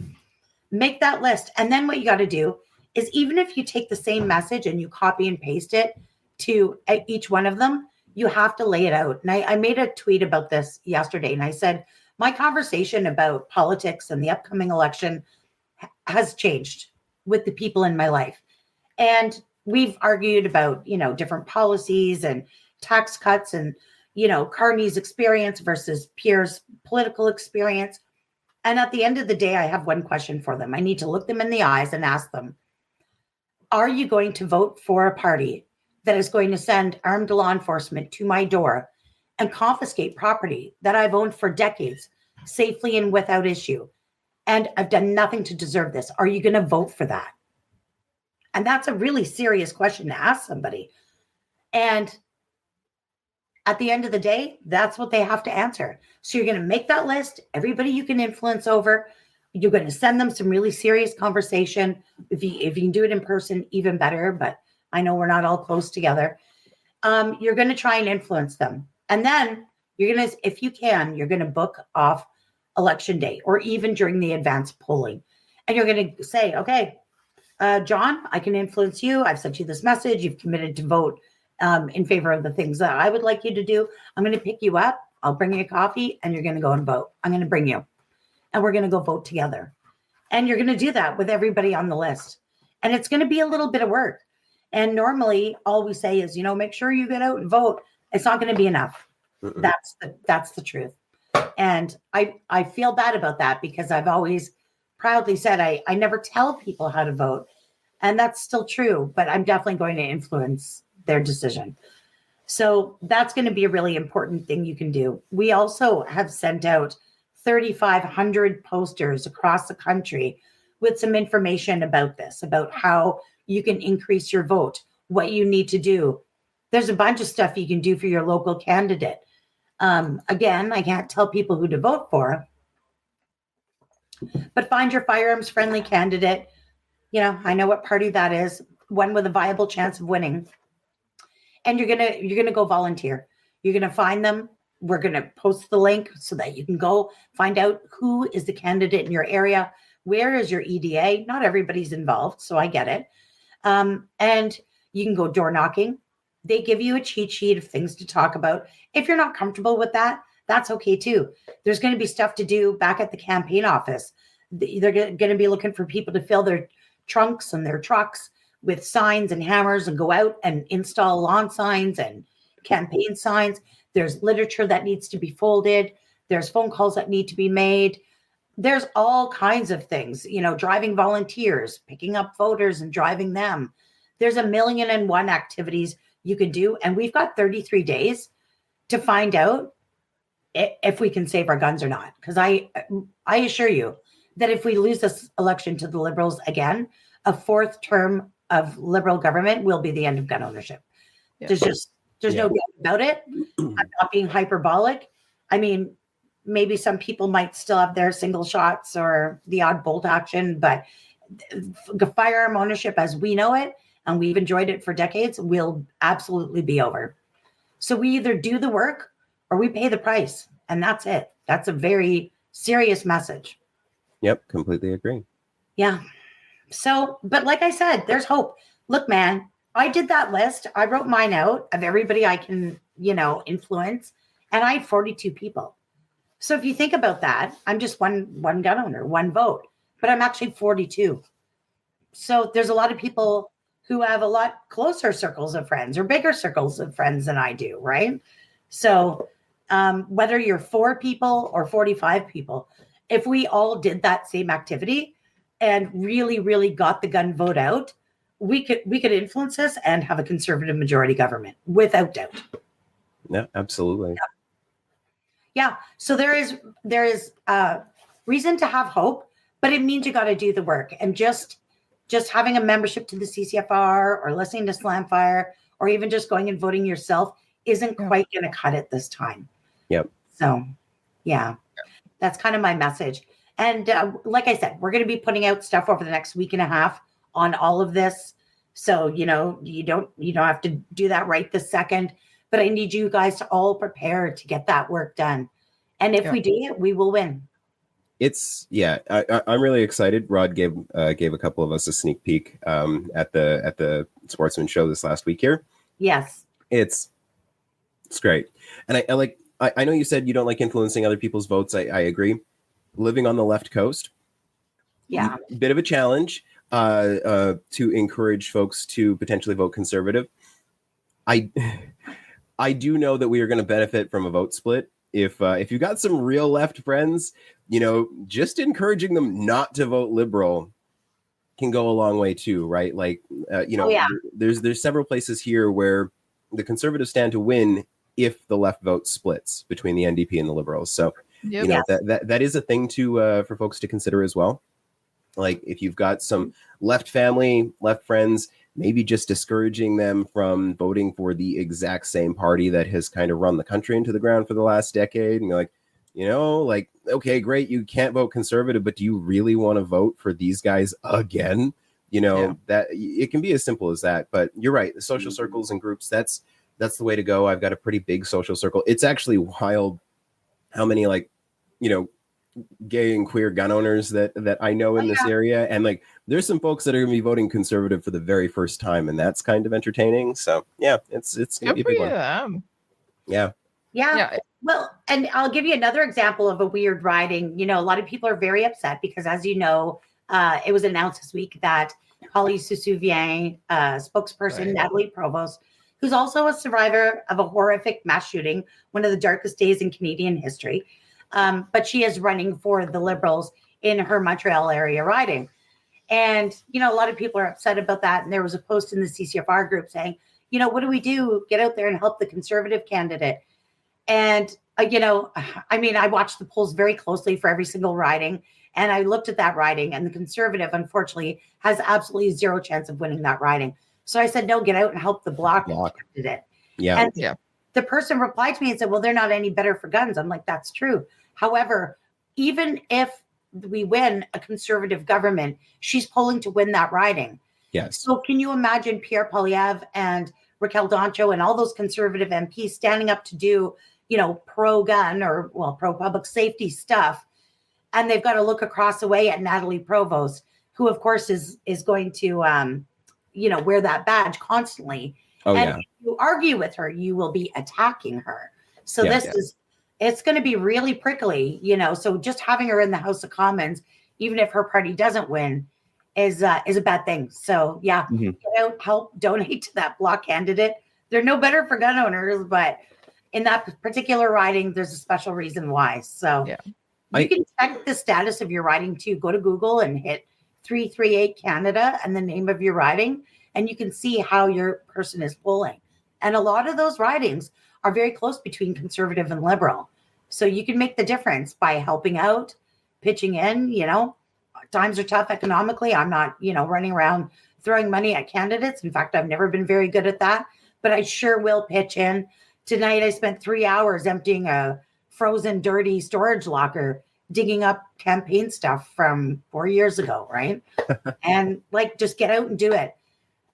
Make that list. And then what you got to do is, even if you take the same message and you copy and paste it to each one of them, you have to lay it out. And I made a tweet about this yesterday, and I said, my conversation about politics and the upcoming election has changed with the people in my life. And we've argued about, different policies and tax cuts and, Carney's experience versus Pierre's political experience. And at the end of the day, I have one question for them. I need to look them in the eyes and ask them, are you going to vote for a party that is going to send armed law enforcement to my door and confiscate property that I've owned for decades safely and without issue? And I've done nothing to deserve this. Are you going to vote for that? And that's a really serious question to ask somebody. And at the end of the day, that's what they have to answer. So you're going to make that list, everybody you can influence over. You're going to send them some really serious conversation. If you can do it in person, even better. But I know we're not all close together. You're going to try and influence them. And then you're going to, if you can, you're going to book off election day or even during the advanced polling. And you're going to say, okay, John, I can influence you. I've sent you this message. You've committed to vote in favor of the things that I would like you to do. I'm going to pick you up. I'll bring you a coffee and you're going to go and vote. I'm going to bring you and we're going to go vote together. And you're going to do that with everybody on the list. And it's going to be a little bit of work. And normally all we say is, make sure you get out and vote. It's not going to be enough. That's the truth. And I feel bad about that because I've always proudly said I never tell people how to vote. And that's still true, but I'm definitely going to influence their decision. So that's going to be a really important thing you can do. We also have sent out 3,500 posters across the country with some information about this, about how you can increase your vote, what you need to do. There's a bunch of stuff you can do for your local candidate. Again, I can't tell people who to vote for, but find your firearms friendly candidate. I know what party that is, one with a viable chance of winning. And you're gonna go volunteer. You're gonna find them. We're gonna post the link so that you can go find out who is the candidate in your area. Where is your EDA? Not everybody's involved, so I get it. And you can go door knocking. They give you a cheat sheet of things to talk about. If you're not comfortable with that, that's okay too. There's going to be stuff to do back at the campaign office. They're going to be looking for people to fill their trunks and their trucks with signs and hammers and go out and install lawn signs and campaign signs. There's literature that needs to be folded. There's phone calls that need to be made. There's all kinds of things, driving volunteers, picking up voters and driving them. There's 1,000,001 activities you can do. And we've got 33 days to find out if we can save our guns or not. Because I assure you, that if we lose this election to the Liberals again, a fourth term of Liberal government will be the end of gun ownership. Yeah. There's no doubt about it. I'm not being hyperbolic. I mean, maybe some people might still have their single shots or the odd bolt action, but firearm ownership as we know it, and we've enjoyed it for decades, will absolutely be over. So we either do the work or we pay the price, and that's it. That's a very serious message. Yep, completely agree. Yeah. So, but like I said, there's hope. Look, man, I did that list. I wrote mine out of everybody I can, influence, and I had 42 people. So if you think about that, I'm just one gun owner, one vote, but I'm actually 42. So there's a lot of people who have a lot closer circles of friends or bigger circles of friends than I do, right? So whether you're 4 people or 45 people, if we all did that same activity and really, really got the gun vote out, we could influence this and have a conservative majority government without doubt. Yeah, absolutely. Yeah. So there is reason to have hope, but it means you got to do the work. And just having a membership to the CCFR or listening to Slamfire or even just going and voting yourself isn't quite going to cut it this time. Yep. So, yeah, that's kind of my message. And like I said, we're going to be putting out stuff over the next week and a half on all of this. So, you don't have to do that right this second, but I need you guys to all prepare to get that work done. And if we do it, we will win. I'm really excited. Rod gave a couple of us a sneak peek at the Sportsman show this last week here. Yes. It's great. And I know you said you don't like influencing other people's votes. I agree. Living on the left coast. Yeah. Bit of a challenge to encourage folks to potentially vote conservative. I do know that we are going to benefit from a vote split. If you got some real left friends, just encouraging them not to vote liberal can go a long way too, right? Like, there's several places here where the conservatives stand to win if the left vote splits between the NDP and the liberals. So, that is a thing for folks to consider as well. Like if you've got some left family, left friends, maybe just discouraging them from voting for the exact same party that has kind of run the country into the ground for the last decade. And you're like, okay, great. You can't vote conservative, but do you really want to vote for these guys again? That it can be as simple as that, but you're right. The social circles and groups, that's the way to go. I've got a pretty big social circle. It's actually wild how many gay and queer gun owners that I know in this area. And there's some folks that are going to be voting conservative for the very first time. And that's kind of entertaining. So yeah, it's going to be a big one. Yeah. Well, and I'll give you another example of a weird riding. A lot of people are very upset because, as you know, it was announced this week that Holly Soussouvien, spokesperson Natalie Provost, who's also a survivor of a horrific mass shooting, one of the darkest days in Canadian history. But she is running for the Liberals in her Montreal area riding. And, a lot of people are upset about that. And there was a post in the CCFR group saying, what do we do? Get out there and help the conservative candidate. And, I watched the polls very closely for every single riding. And I looked at that riding, and the conservative, unfortunately, has absolutely zero chance of winning that riding. So I said, no, get out and help the bloc candidate. Yeah. And the person replied to me and said, well, they're not any better for guns. I'm like, that's true. However, even if we win a conservative government, she's polling to win that riding. Yes. So can you imagine Pierre Poilievre and Raquel Doncho and all those conservative MPs standing up to do, pro-gun or, pro-public safety stuff? And they've got to look across the way at Natalie Provost, who, of course, is going to, wear that badge constantly. If you argue with her, you will be attacking her. So it's going to be really prickly, so just having her in the House of Commons, even if her party doesn't win, is a bad thing. So get out, help, donate to that bloc candidate. They're no better for gun owners, but in that particular riding, there's a special reason why. So you can check the status of your riding too. Go to Google and hit 338 Canada and the name of your riding, and you can see how your person is polling. And a lot of those ridings are very close between conservative and liberal. So you can make the difference by helping out, pitching in, times are tough economically. I'm not, running around throwing money at candidates. In fact, I've never been very good at that, but I sure will pitch in. Tonight, I spent 3 hours emptying a frozen, dirty storage locker, digging up campaign stuff from 4 years ago, right? And just get out and do it.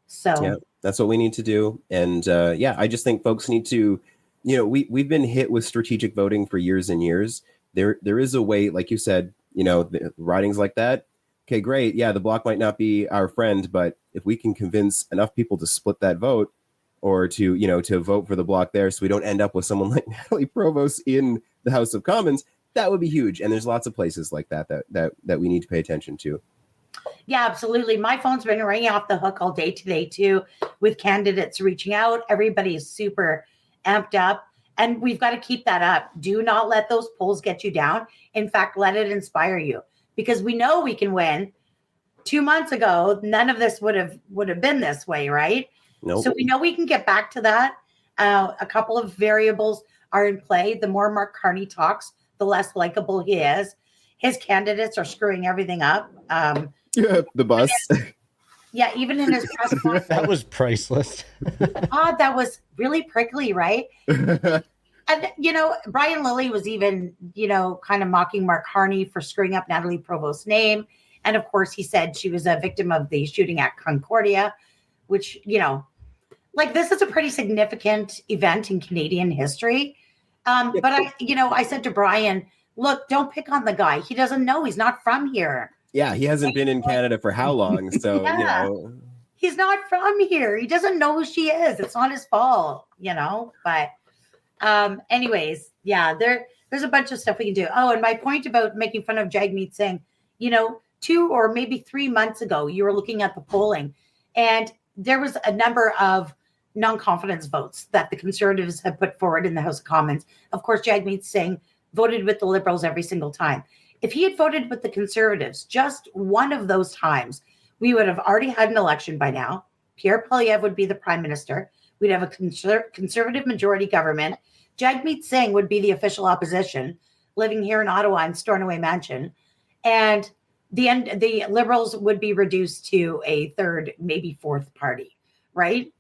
So yeah, that's what we need to do. And I just think folks need to, we've been hit with strategic voting for years and years. There is a way, like you said, the ridings like that. Okay, great. Yeah, the block might not be our friend, but if we can convince enough people to split that vote, or to vote for the block there, so we don't end up with someone like Natalie Provost in the House of Commons, that would be huge. And there's lots of places like that we need to pay attention to. Yeah, absolutely. My phone's been ringing off the hook all day today too, with candidates reaching out. Everybody's super amped up, and we've got to keep that up. Do not let those polls get you down. In fact, let it inspire you, because we know we can win. 2 months ago, none of this would have been this way, right? Nope. So we know we can get back to that. A couple of variables are in play. The more Mark Carney talks, the less likable he is. His candidates are screwing everything up. The bus. Yeah, even in his press conference. That was priceless. That was really prickly, right? And, Brian Lilly was even, kind of mocking Mark Carney for screwing up Natalie Provost's name. And of course, he said she was a victim of the shooting at Concordia, which, this is a pretty significant event in Canadian history. But I said to Brian, look, don't pick on the guy. He doesn't know. He's not from here. Yeah, he hasn't been in Canada for how long? So, He's not from here. He doesn't know who she is. It's not his fault, But anyways, yeah, there's a bunch of stuff we can do. Oh, and my point about making fun of Jagmeet Singh, 2 or maybe 3 months ago, you were looking at the polling, and there was a number of non-confidence votes that the Conservatives have put forward in the House of Commons. Of course, Jagmeet Singh voted with the Liberals every single time. If he had voted with the Conservatives just one of those times, we would have already had an election by now. Pierre Poilievre would be the prime minister. We'd have a conservative majority government. Jagmeet Singh would be the official opposition, living here in Ottawa in Stornoway Mansion. And the Liberals would be reduced to a third, maybe fourth party, right?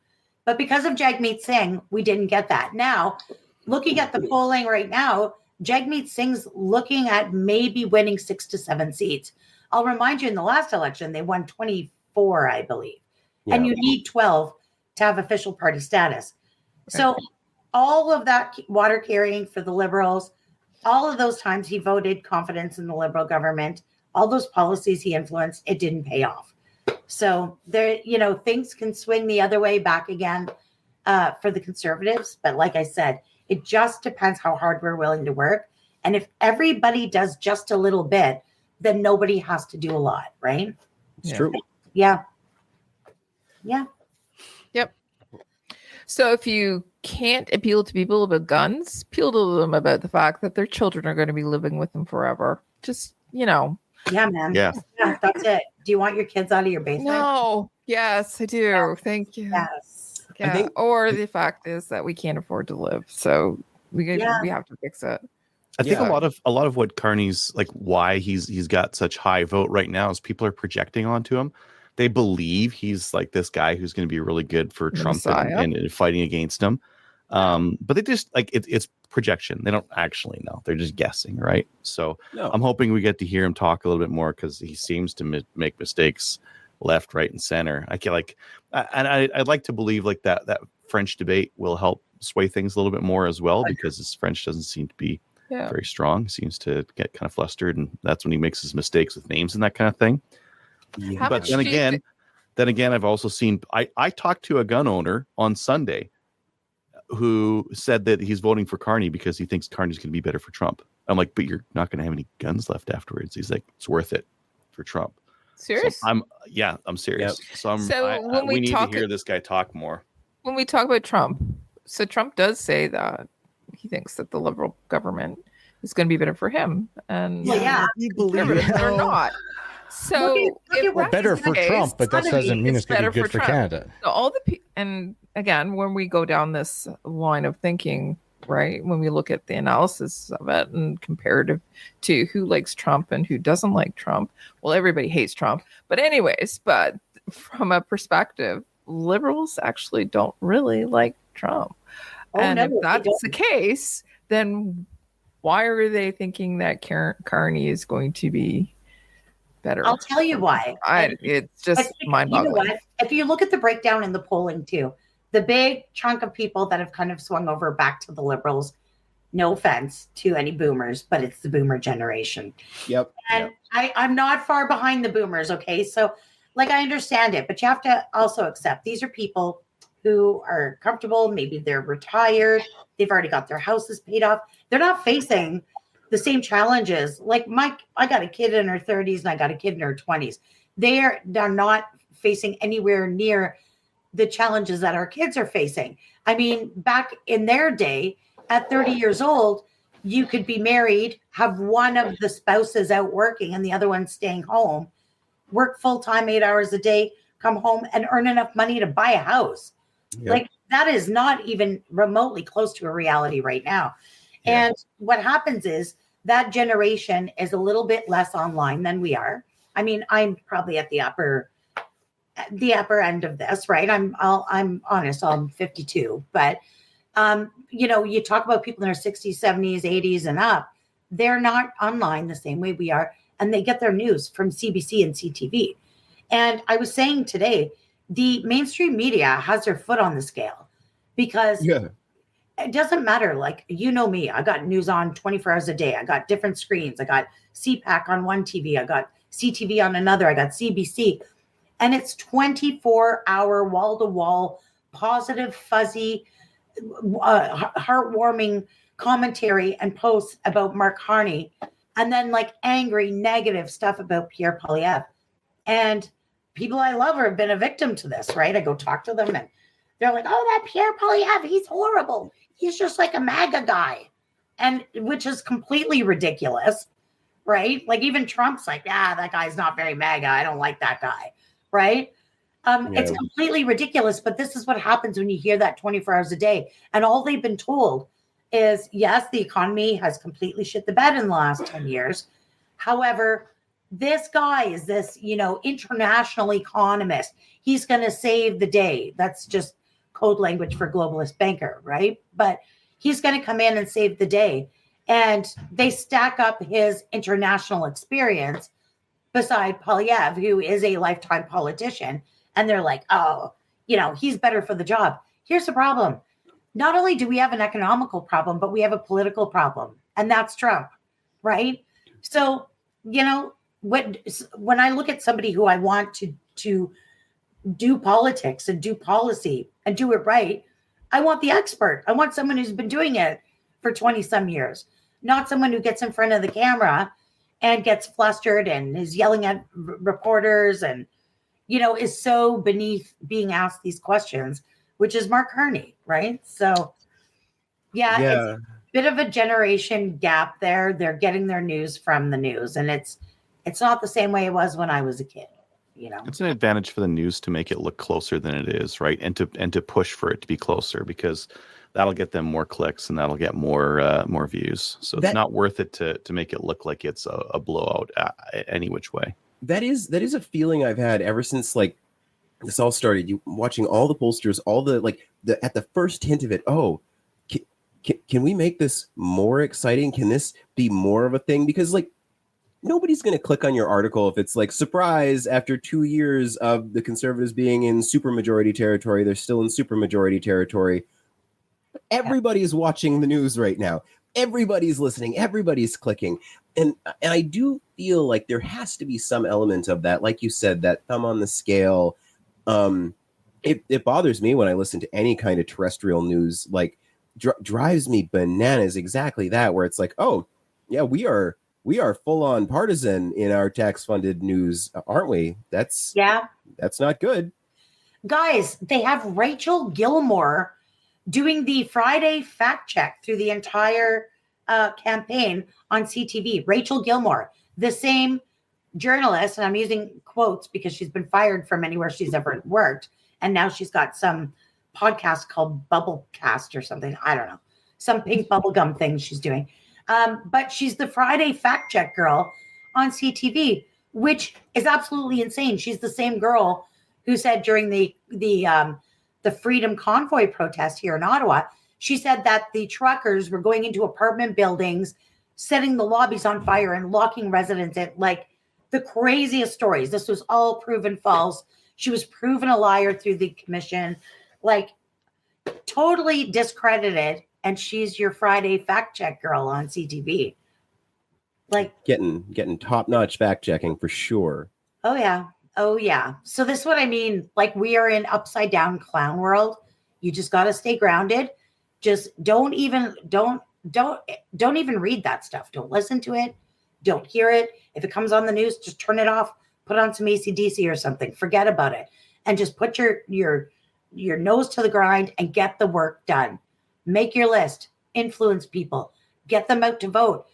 But because of Jagmeet Singh, we didn't get that. Now, looking at the polling right now, Jagmeet Singh's looking at maybe winning 6 to 7 seats. I'll remind you, in the last election, they won 24, I believe. Yeah. And you need 12 to have official party status. So all of that water carrying for the Liberals, all of those times he voted confidence in the Liberal government, all those policies he influenced, it didn't pay off. So there, things can swing the other way back again for the Conservatives. But like I said, it just depends how hard we're willing to work. And if everybody does just a little bit, then nobody has to do a lot, right? It's true. Yeah. Yeah. Yep. So if you can't appeal to people about guns, appeal to them about the fact that their children are going to be living with them forever. Just, Yeah, man. Yeah. That's it. Do you want your kids out of your basement? No. Yes, I do. Yeah. Thank you. Yes. Yeah. Or the fact is that we can't afford to live. So we have to fix it. I think a lot of what Carney's why he's got such high vote right now is people are projecting onto him. They believe he's like this guy who's going to be really good for Trump and fighting against him. But they just it's projection. They don't actually know. They're just guessing, right? So I'm hoping we get to hear him talk a little bit more, because he seems to make mistakes left, right, and center. I'd like to believe that French debate will help sway things a little bit more as well, because his French doesn't seem to be very strong. He seems to get kind of flustered, and that's when he makes his mistakes with names and that kind of thing. Yeah. But then again, I've also seen. I talked to a gun owner on Sunday who said that he's voting for Carney because he thinks Carney's going to be better for Trump. I'm like, but you're not going to have any guns left afterwards. He's like, it's worth it for Trump. Serious? So I'm serious. Yep. So we need to hear this guy talk more. When we talk about Trump, so Trump does say that he thinks that the Liberal government is going to be better for him, and you believe it or not. So better for Trump, but that doesn't mean it's going to be good for Canada. So and again, when we go down this line of thinking, right? When we look at the analysis of it and comparative to who likes Trump and who doesn't like Trump. Well, everybody hates Trump. But anyways, but from a perspective, liberals actually don't really like Trump. And if that's the case, then why are they thinking that Carney is going to be better? I'll tell you why. It's just mind-boggling. You know what? If you look at the breakdown in the polling too, the big chunk of people that have kind of swung over back to the liberals, no offense to any boomers, but it's the boomer generation. Yep. And I'm not far behind the boomers, okay? So, like, I understand it, but you have to also accept these are people who are comfortable. Maybe they're retired. They've already got their houses paid off. They're not facing the same challenges. Like I got a kid in her 30s and I got a kid in her 20s. They're not facing anywhere near the challenges that our kids are facing. I mean, back in their day, at 30 years old, you could be married, have one of the spouses out working and the other one staying home, work full-time 8 hours a day, come home and earn enough money to buy a house. Yep. Like that is not even remotely close to a reality right now. Yeah. And what happens is that generation is a little bit less online than we are. I mean, I'm probably at the upper end of this, right? I'm honest, I'm 52, but you know, you talk about people in their 60s, 70s, 80s and up, they're not online the same way we are. And they get their news from CBC and CTV. And I was saying today, the mainstream media has their foot on the scale because it doesn't matter. Like, you know me, I got news on 24 hours a day. I got different screens. I got CPAC on one TV. I got CTV on another. I got CBC. And it's 24-hour wall-to-wall, positive, fuzzy, heartwarming commentary and posts about Mark Carney. And then like angry, negative stuff about Pierre Poilievre. And people I love have been a victim to this, right? I go talk to them and they're like, oh, that Pierre Poilievre, he's horrible. He's just like a MAGA guy. And which is completely ridiculous, right? Like even Trump's like, that guy's not very MAGA. I don't like that guy, right? It's completely ridiculous. But this is what happens when you hear that 24 hours a day. And all they've been told is, yes, the economy has completely shit the bed in the last 10 years. However, this guy is this, international economist. He's going to save the day. That's just code language for globalist banker, right? But he's going to come in and save the day. And they stack up his international experience beside Poilievre, who is a lifetime politician. And they're like, oh, he's better for the job. Here's the problem. Not only do we have an economical problem, but we have a political problem. And that's Trump, right? So, when I look at somebody who I want to do politics and do policy and do it right, I want the expert. I want someone who's been doing it for 20 some years, not someone who gets in front of the camera and gets flustered and is yelling at reporters and, is so beneath being asked these questions, which is Mark Carney, right? So, it's a bit of a generation gap there. They're getting their news from the news, and it's not the same way it was when I was a kid. It's an advantage for the news to make it look closer than it is, right? And to push for it to be closer, because that'll get them more clicks and that'll get more views. So it's not worth it to make it look like it's a blowout any which way. That is a feeling I've had ever since this all started. You watching all the pollsters, all at the first hint of it. Oh, can we make this more exciting? Can this be more of a thing? Because nobody's going to click on your article if it's surprise, after 2 years of the Conservatives being in supermajority territory, they're still in supermajority territory. Everybody's watching the news right now. Everybody's listening. Everybody's clicking. And I do feel like there has to be some element of that. Like you said, that thumb on the scale. It bothers me when I listen to any kind of terrestrial news, drives me bananas. Exactly that, where it's oh, yeah, we are full on partisan in our tax funded news, aren't we? That's not good. Guys, they have Rachel Gilmore doing the Friday fact check through the entire campaign on CTV. Rachel Gilmore, the same journalist, and I'm using quotes because she's been fired from anywhere she's ever worked. And now she's got some podcast called Bubblecast or something. I don't know. some pink bubblegum thing she's doing. But she's the Friday fact check girl on CTV, which is absolutely insane. She's the same girl who said during the Freedom Convoy protest here in Ottawa, she said that the truckers were going into apartment buildings, setting the lobbies on fire and locking residents in, like the craziest stories. This was all proven false. She was proven a liar through the commission, like totally discredited. And she's your Friday fact check girl on CTV. Like getting top-notch fact checking for sure. Oh yeah. So this is what I mean. Like, we are in upside down clown world. You just got to stay grounded. Just don't even read that stuff. Don't listen to it. Don't hear it. If it comes on the news, just turn it off. Put on some AC/DC or something. Forget about it, and just put your nose to the grind and get the work done. Make your list. Influence people. Get them out to vote.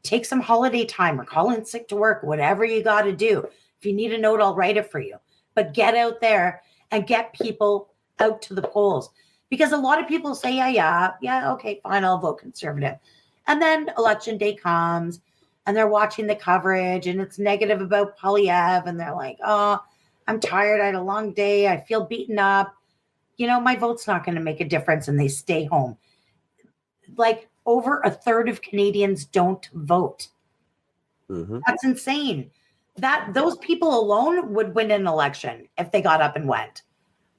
Take some holiday time or call in sick to work. Whatever you got to do. If you need a note, I'll write it for you. But get out there and get people out to the polls. Because a lot of people say, yeah, okay, fine, I'll vote Conservative. And then election day comes and they're watching the coverage and it's negative about Polyev. And they're like, oh, I'm tired. I had a long day. I feel beaten up. My vote's not going to make a difference. And they stay home. Like, over a third of Canadians don't vote. Mm-hmm. That's insane. Those people alone would win an election if they got up and went.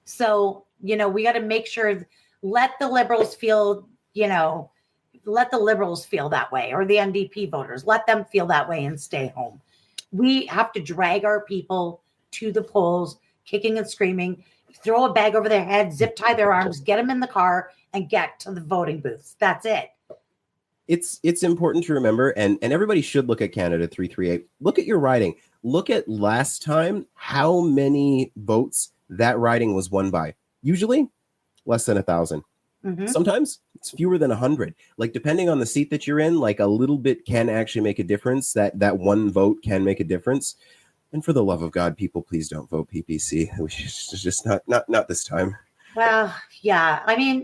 So, we got to make sure, let the Liberals feel that way, or the NDP voters, let them feel that way and stay home. We have to drag our people to the polls, kicking and screaming, throw a bag over their head, zip tie their arms, get them in the car and get to the voting booths. That's it. It's important to remember, and everybody should look at Canada 338. Look at your riding. Look at last time, how many votes that riding was won by. Usually less than 1,000. Mm-hmm. Sometimes it's fewer than 100. Like, depending on the seat that you're in, like a little bit can actually make a difference. That one vote can make a difference. And for the love of God, people, please don't vote PPC. It's just not this time. Well, yeah. I mean,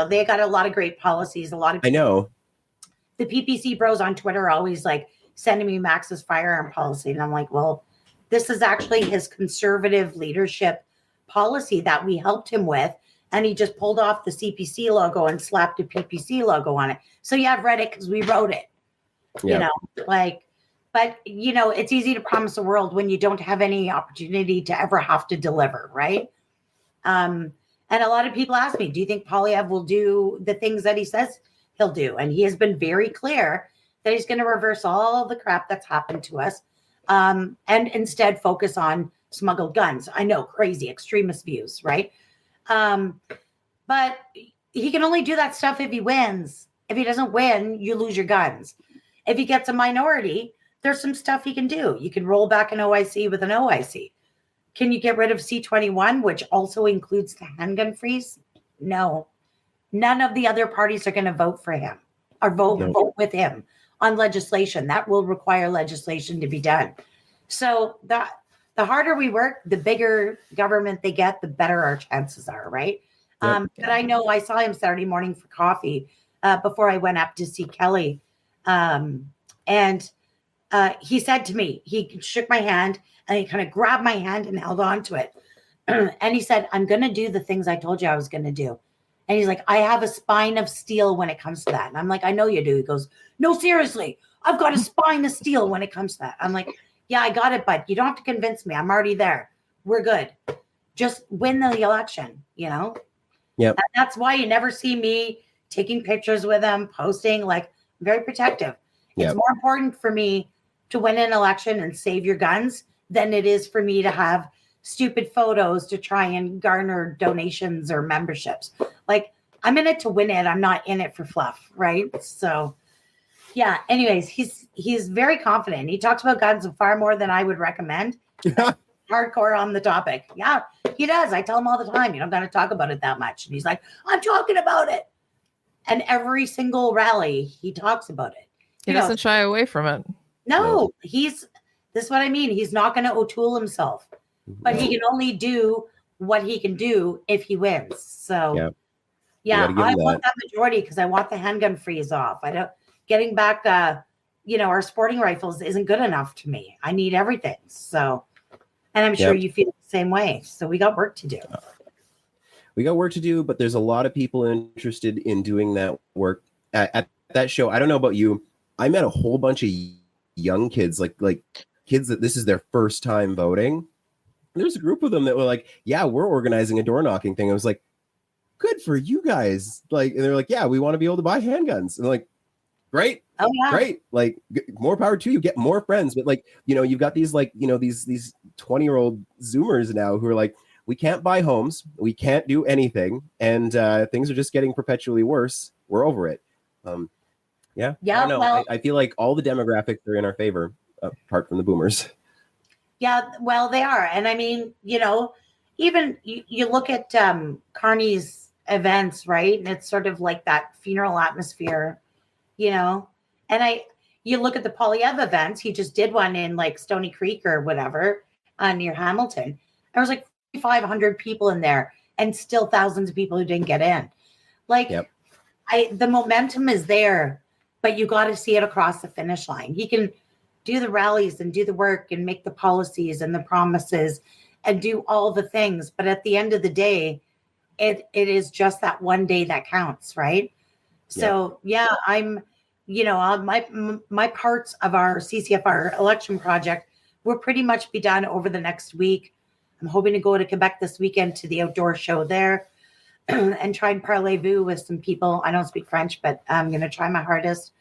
they got a lot of great policies. A lot of people, I know. The PPC bros on Twitter are always like sending me Max's firearm policy. And I'm like, well, this is actually his conservative leadership policy that we helped him with. And he just pulled off the CPC logo and slapped a PPC logo on it. So yeah, I've read it because we wrote it, yeah. But it's easy to promise a world when you don't have any opportunity to ever have to deliver. Right. And a lot of people ask me, do you think Polyev will do the things that he says he'll do? And he has been very clear that he's going to reverse all the crap that's happened to us and instead focus on smuggled guns. I know, crazy extremist views, right? But he can only do that stuff if he wins. If he doesn't win, you lose your guns. If he gets a minority, there's some stuff he can do. You can roll back an OIC with an OIC. Can you get rid of C-21, which also includes the handgun freeze? No. None of the other parties are going to vote for him or vote with him on legislation. That will require legislation to be done. So the harder we work, the bigger government they get, the better our chances are, right? Yep. But I know I saw him Saturday morning for coffee before I went up to see Kelly. And he said to me, he shook my hand and he kind of grabbed my hand and held on to it. And he said, I'm going to do the things I told you I was going to do. And he's like, I have a spine of steel when it comes to that. And I'm like, I know you do. He goes, no, seriously, I've got a spine of steel when it comes to that. I'm like, yeah, I got it, but you don't have to convince me. I'm already there. We're good. Just win the election, Yeah. And that's why you never see me taking pictures with him, posting. Like, I'm very protective. Yep. It's more important for me to win an election and save your guns than it is for me to have stupid photos to try and garner donations or memberships. Like, I'm in it to win it. I'm not in it for fluff, right? So, yeah. Anyways, he's very confident. He talks about guns far more than I would recommend. Hardcore on the topic. Yeah, he does. I tell him all the time, you don't got to talk about it that much. And he's like, I'm talking about it. And every single rally, he talks about it. He doesn't shy away from it. No, this is what I mean. He's not going to O'Toole himself, but he can only do what he can do if he wins. So, Yeah, gotta give I them want that. that majority because I want the handgun freeze off. I don't getting back our sporting rifles isn't good enough to me. I need everything. So, and I'm sure Yep. you feel the same way. So we got work to do. We got work to do, but there's a lot of people interested in doing that work at that show. I don't know about you. I met a whole bunch of young kids, like kids that this is their first time voting. There's a group of them that were like, yeah, we're organizing a door knocking thing. I was like, good for you guys. Like, and they're like, yeah, we want to be able to buy handguns. And I'm like, great. Oh yeah. Great. Like more power to you, get more friends. But like, you've got these these 20-year-old Zoomers now who are like, we can't buy homes, we can't do anything, and things are just getting perpetually worse. We're over it. Yeah. Yeah, I don't know. well- I feel like all the demographics are in our favor, apart from the boomers. Yeah, well, they are. And I mean, even you look at Carney's events, right? And it's sort of like that funeral atmosphere, and you look at the Polyev events, he just did one in like Stony Creek or whatever, near Hamilton. There was like 500 people in there and still thousands of people who didn't get in. Like, Yep. The momentum is there, but you got to see it across the finish line. He can do the rallies and do the work and make the policies and the promises and do all the things. But at the end of the day, it is just that one day that counts, right? So yeah, I'm, my parts of our CCFR election project will pretty much be done over the next week. I'm hoping to go to Quebec this weekend to the outdoor show there and try and parlez-vous with some people. I don't speak French, but I'm going to try my hardest.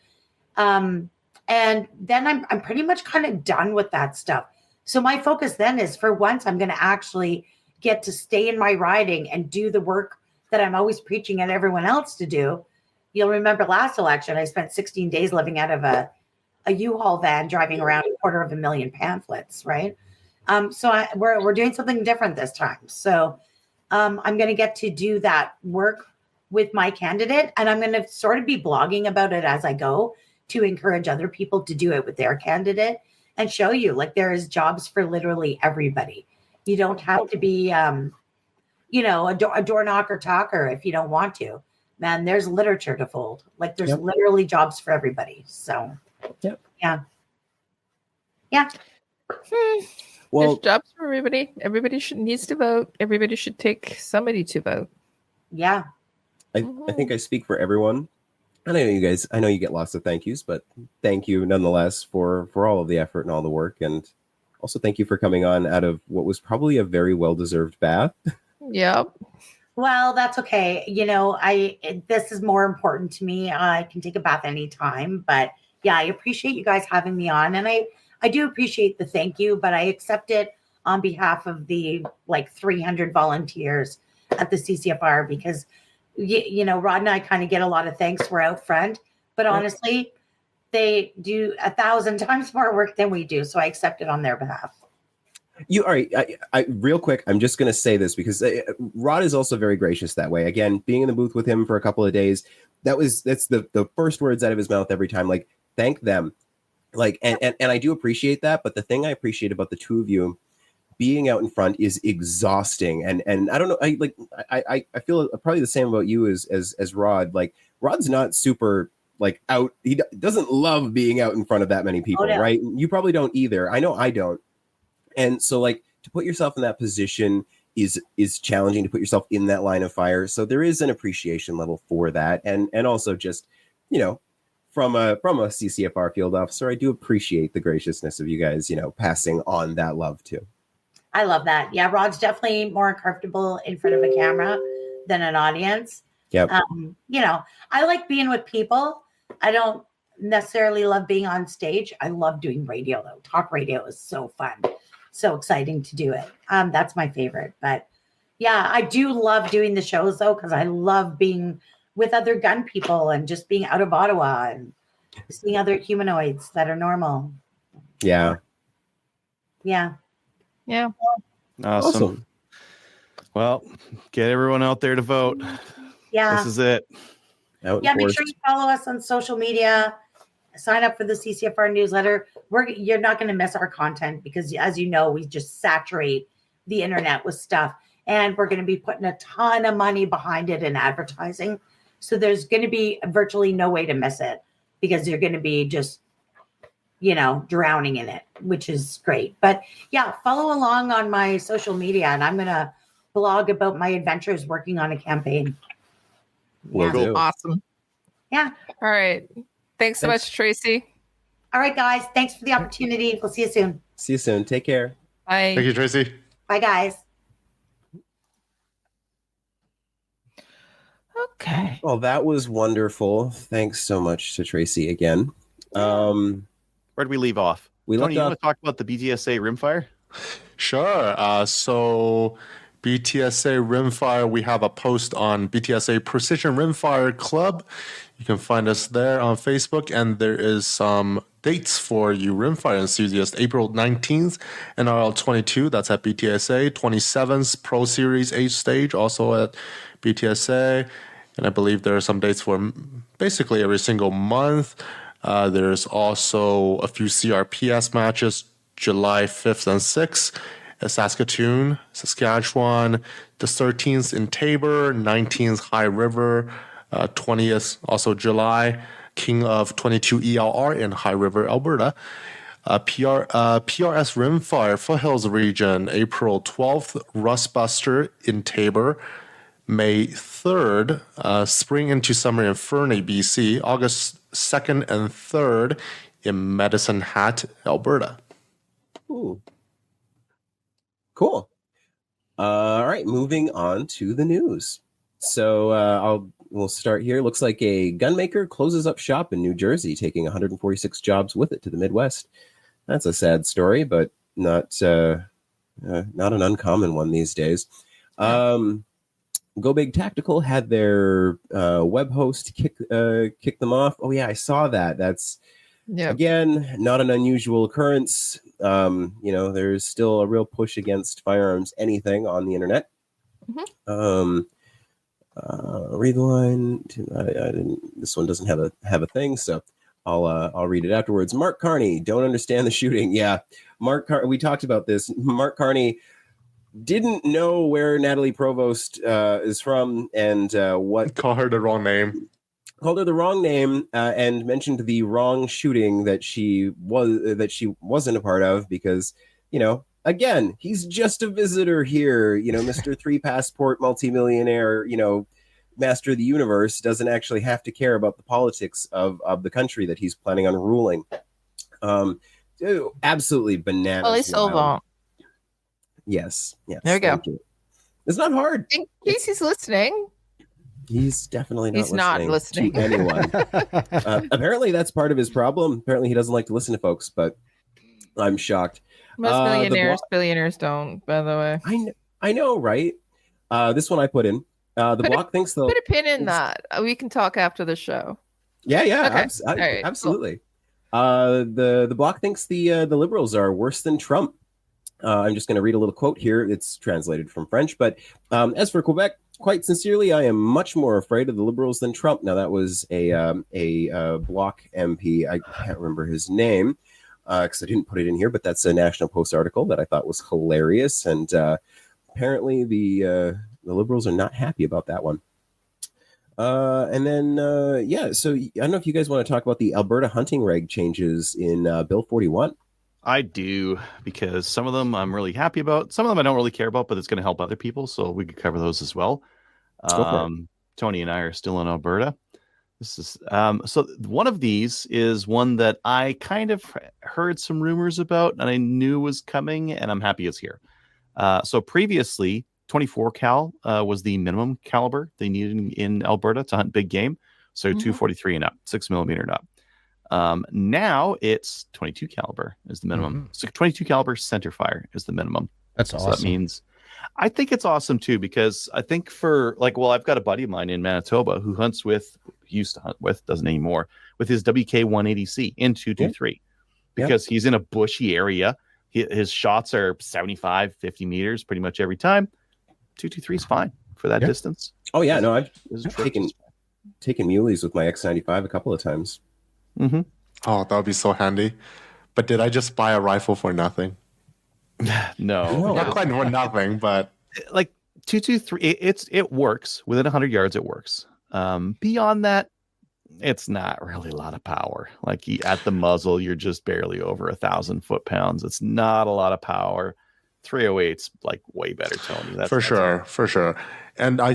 And then I'm pretty much kind of done with that stuff. So my focus then is, for once, I'm going to actually get to stay in my riding and do the work that I'm always preaching at everyone else to do. You'll remember last election, I spent 16 days living out of a U-Haul van driving around 250,000 pamphlets, right? So we're doing something different this time. So I'm going to get to do that work with my candidate, and I'm going to sort of be blogging about it as I go to encourage other people to do it with their candidate and show you, like, there is jobs for literally everybody. You don't have to be, a door knocker talker if you don't want to. Man, there's literature to fold. Like, there's literally jobs for everybody. So, yeah. Well, There's jobs for everybody. Everybody needs to vote. Everybody should take somebody to vote. Yeah. I think I speak for everyone. And I know you guys, I know you get lots of thank yous, but thank you nonetheless for all of the effort and all the work. And also thank you for coming on out of what was probably a very well-deserved bath. Yep. Well, that's okay. This is more important to me. I can take a bath anytime, but yeah, I appreciate you guys having me on. And I do appreciate the thank you, but I accept it on behalf of the 300 volunteers at the CCFR, because Rod and I kind of get a lot of thanks. We're out front, but honestly, they do 1,000 times more work than we do. So I accept it on their behalf. All right. I real quick, I'm just going to say this because Rod is also very gracious that way. Again, being in the booth with him for a couple of days, that's the first words out of his mouth every time. Like, thank them. And I do appreciate that. But the thing I appreciate about the two of you being out in front is exhausting. And I don't know. I feel probably the same about you as Rod. Like, Rod's not super out. He doesn't love being out in front of that many people, right? You probably don't either. I know I don't. And so to put yourself in that position is challenging, to put yourself in that line of fire. So there is an appreciation level for that. And also just, from a CCFR field officer, I do appreciate the graciousness of you guys, passing on that love too. I love that. Yeah, Rod's definitely more comfortable in front of a camera than an audience. Yep. I like being with people. I don't necessarily love being on stage. I love doing radio though. Talk radio is so fun. So exciting to do it. That's my favorite. But yeah, I do love doing the shows though, because I love being with other gun people and just being out of Ottawa and seeing other humanoids that are normal. Yeah. Yeah. Yeah. Awesome. Well, get everyone out there to vote. Yeah. This is it. Make sure you follow us on social media. Sign up for the CCFR newsletter. You're not going to miss our content because, as you know, we just saturate the internet with stuff. and we're going to be putting a ton of money behind it in advertising. So there's going to be virtually no way to miss it because you're going to be just, drowning in it, which is great. But yeah, follow along on my social media, and I'm going to blog about my adventures working on a campaign. Will do. Awesome. Yeah. All right. Thanks so much, Tracy. All right, guys. Thanks for the opportunity. We'll see you soon. See you soon. Take care. Bye. Thank you, Tracy. Bye, guys. Okay. Well, that was wonderful. Thanks so much to Tracy again. Where did we leave off? We Tony, left you off. want to talk about the BTSA rimfire? Sure. So BTSA Rimfire, we have a post on BTSA Precision Rimfire Club. You can find us there on Facebook, and there is some dates for you rimfire enthusiasts. April 19th, NRL 22, that's at BTSA. 27th, Pro Series 8 stage, also at BTSA. And I believe there are some dates for basically every single month. There's also a few CRPS matches, July 5th and 6th at Saskatoon, Saskatchewan, the 13th in Tabor, 19th High River, 20th also July, King of 22 ELR in High River, Alberta. PRS Rimfire, Foothills region, April 12th, Rustbuster in Tabor, May 3rd, Spring into Summer in Fernie, BC, August 2nd and 3rd in Medicine Hat, Alberta. Ooh. Cool. All right, moving on to the news. So we'll start here. Looks like a gunmaker closes up shop in New Jersey, taking 146 jobs with it to the Midwest. That's a sad story, but not an uncommon one these days. Go Big Tactical had their web host kick them off. Oh yeah, I saw that. That's again not an unusual occurrence. There's still a real push against firearms anything on the internet. Read the line. I didn't. This one doesn't have a thing, so I'll read it afterwards. Mark Carney, don't understand the shooting. Yeah, we talked about this. Mark Carney didn't know where Natalie Provost is from and what. Call her the wrong name. Called her the wrong name and mentioned the wrong shooting that she wasn't a part of because, again, he's just a visitor here. Mr. 3 Passport multimillionaire, master of the universe doesn't actually have to care about the politics of the country that he's planning on ruling. Absolutely bananas. Well, it's over. Yes. There we go. It's not hard. In case he's listening. He's definitely not listening to anyone. Apparently, that's part of his problem. Apparently, he doesn't like to listen to folks, but I'm shocked. Most billionaires don't, by the way. I know, right? This one I put in. The block thinks they'll... Put a pin in that. We can talk after the show. Yeah. Okay. Absolutely. Cool. The block thinks the liberals are worse than Trump. I'm just going to read a little quote here. It's translated from French. But as for Quebec, quite sincerely, I am much more afraid of the liberals than Trump. Now, that was a block MP. I can't remember his name because I didn't put it in here. But that's a National Post article that I thought was hilarious. And apparently the liberals are not happy about that one. And then, so I don't know if you guys want to talk about the Alberta hunting reg changes in Bill 41. I do, because some of them I'm really happy about. Some of them I don't really care about, but it's going to help other people. So we could cover those as well. Tony and I are still in Alberta. This is so one of these is one that I kind of heard some rumors about and I knew was coming, and I'm happy it's here. So previously, 24 cal was the minimum caliber they needed in Alberta to hunt big game. So 243 and up, 6mm and up. Now it's 22 caliber is the minimum. So 22 caliber center fire is the minimum. That's awesome. So that means I think it's awesome too, because I think I've got a buddy of mine in Manitoba who used to hunt with, doesn't anymore, with his WK-180C in 223 because he's in a bushy area. His shots are 75, 50 meters pretty much every time. 223 is fine for that distance. Oh yeah, no, I've taken muleys with my X95 a couple of times. Mm-hmm. Oh, that would be so handy. But did I just buy a rifle for nothing? No, not quite for nothing, but 223. It works within 100 yards. It works. Beyond that, it's not really a lot of power. Like at the muzzle, you're just barely over 1,000 foot-pounds. It's not a lot of power. 308's like way better, Tony. That's for sure. And I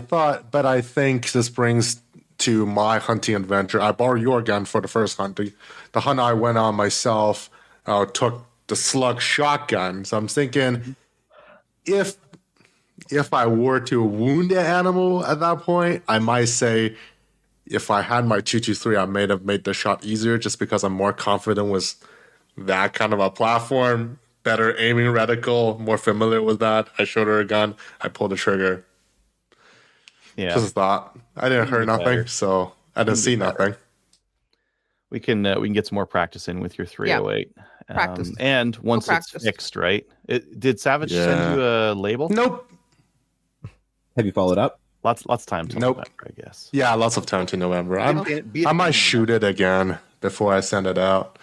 think this brings to my hunting adventure. I borrowed your gun for the first hunting. The hunt I went on myself took the slug shotgun. So I'm thinking, if I were to wound an animal at that point, I might say, if I had my 223, I may have made the shot easier just because I'm more confident with that kind of a platform, better aiming reticle, more familiar with that. I showed her a gun. I pulled the trigger. Yeah. Just a thought. I didn't hurt nothing, so I didn't see nothing. We can get some more practice in with your 308. Practice. And once it's fixed, right? Did Savage send you a label? Nope. Have you followed up? Lots of time to November, I guess. Yeah, lots of time to November. I might shoot it again before I send it out.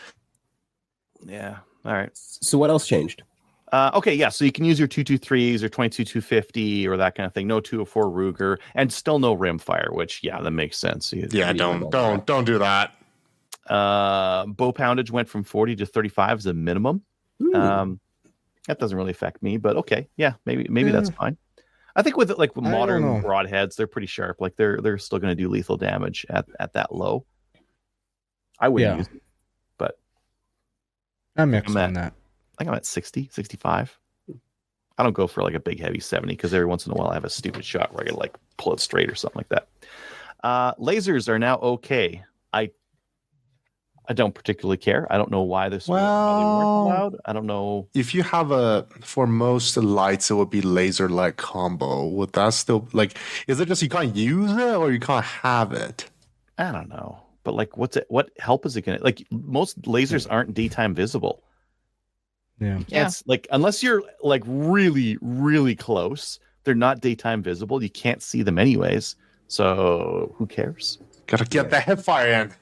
Yeah. All right. So what else changed? Okay, yeah. So you can use your 223s or 22-250 or that kind of thing. No 204 Ruger, and still no rimfire, which that makes sense. Don't do that. Bow poundage went from 40 to 35 as a minimum. That doesn't really affect me, but okay, yeah, maybe that's fine. I think with modern broadheads, they're pretty sharp. Like they're still going to do lethal damage at that low. I wouldn't use it, but I'm mixed on that. I think I'm at 60, 65. I don't go for like a big heavy 70 because every once in a while I have a stupid shot where I can like pull it straight or something like that. Lasers are now okay. I don't particularly care. I don't know why this probably weren't allowed. I don't know. If you have for most lights, it would be laser light combo. Would that still is it just you can't use it or you can't have it? I don't know. But like, what help is it going to, like most lasers aren't daytime visible. Yeah. It's like, unless you're like really, really close, they're not daytime visible. You can't see them anyways. So who cares? Gotta get the hipfire in.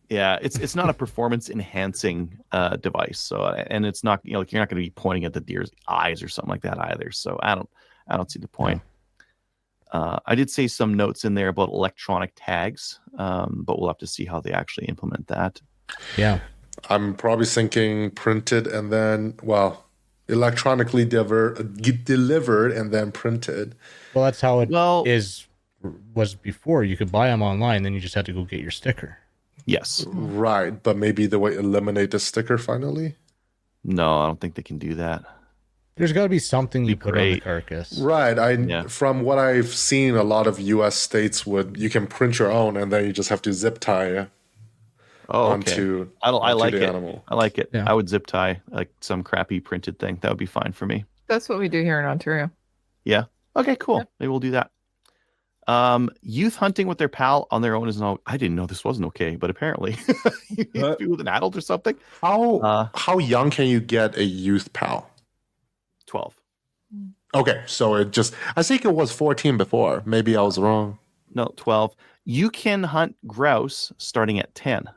Yeah, it's not a performance enhancing device. So, and it's not, you're not going to be pointing at the deer's eyes or something like that either. So I don't see the point. I did say some notes in there about electronic tags, but we'll have to see how they actually implement that. Yeah. I'm probably thinking printed and then, electronically delivered and then printed. Well, that's how it was before. You could buy them online, then you just had to go get your sticker. Yes. Right, but maybe the way eliminate the sticker finally? No, I don't think they can do that. There's got to be something you put on the carcass. Right. From what I've seen, a lot of U.S. states you can print your own and then you just have to zip tie onto I like the it. animal. I like it. Yeah. I would zip tie like some crappy printed thing. That would be fine for me. That's what we do here in Ontario. Yeah. Okay, cool. Yeah. Maybe we'll do that. Youth hunting with their pal on their own is no. I didn't know this wasn't okay, but apparently you need to be with an adult or something. How young can you get a youth pal? 12. Okay, so I think it was 14 before. Maybe I was wrong. No, 12. You can hunt grouse starting at 10.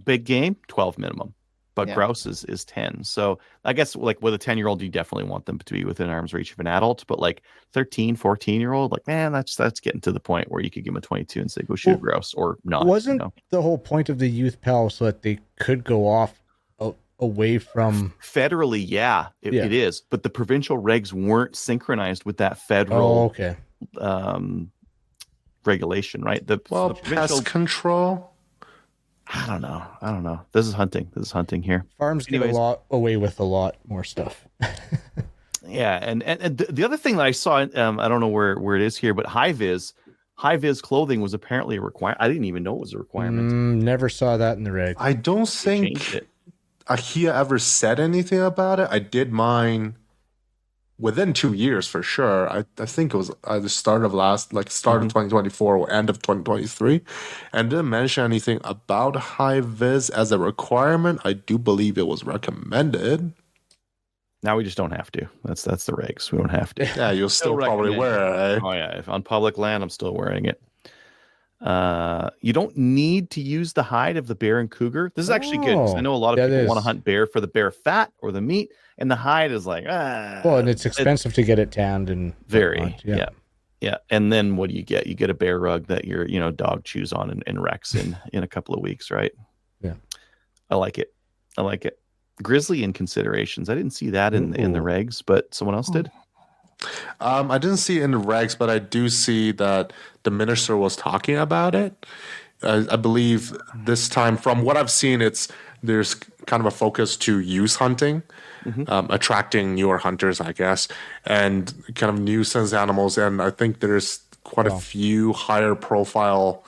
Big game, 12 minimum. But grouse is 10. So I guess like with a 10-year-old, you definitely want them to be within arm's reach of an adult. But like 13, 14-year-old, like, man, that's getting to the point where you could give them a 22 and say, go shoot a grouse or not. Wasn't the whole point of the youth pal so that they could go off away from... Federally, it is. But the provincial regs weren't synchronized with that federal regulation, right? The pest control... I don't know. This is hunting here. Farms get away with a lot more stuff. Yeah, and the other thing that I saw, I don't know where it is here, but high vis clothing was apparently a requirement. I didn't even know it was a requirement. Never saw that in the reg. I don't think Ahia ever said anything about it. I did mine within 2 years for sure. I think it was the start of 2024 or end of 2023, and didn't mention anything about high vis as a requirement. I do believe it was recommended. Now we just don't have to. That's the regs. We don't have to. Yeah, you'll still probably wear it. Oh yeah, if on public land, I'm still wearing it. You don't need to use the hide of the bear and cougar. This is actually good, 'cause I know a lot of people want to hunt bear for the bear fat or the meat, and the hide is like, well, and it's expensive to get it tanned and very, whatnot. yeah. And then what do you get? You get a bear rug that your dog chews on and wrecks in a couple of weeks, right? Yeah, I like it. Grizzly in considerations. I didn't see that in the regs, but someone else did. I didn't see it in the regs, but I do see that the minister was talking about it. I believe this time, from what I've seen, there's kind of a focus to youth hunting, attracting newer hunters, I guess, and kind of nuisance animals. And I think there's quite a few higher profile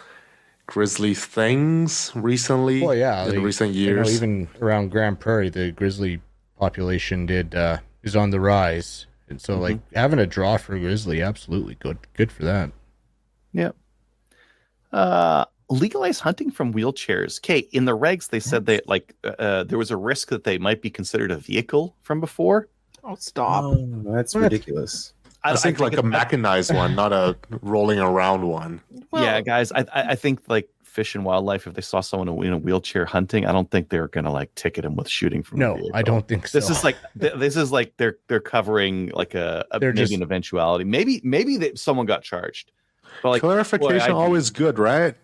grizzly things recently. Well, yeah, in recent years, even around Grand Prairie, the grizzly population is on the rise. And so, like, having a draw for grizzly, absolutely good for that. Yeah. Legalize hunting from wheelchairs. Okay, in the regs, they said that there was a risk that they might be considered a vehicle from before. Oh, stop! Oh, that's ridiculous. I think like a mechanized one, not a rolling around one. Well, yeah, guys, I think like Fish and Wildlife, if they saw someone in a wheelchair hunting, I don't think they're gonna like ticket him with shooting from. No, I don't think so. This is like they're covering like maybe an eventuality. Maybe that someone got charged. But like clarification, always good, right?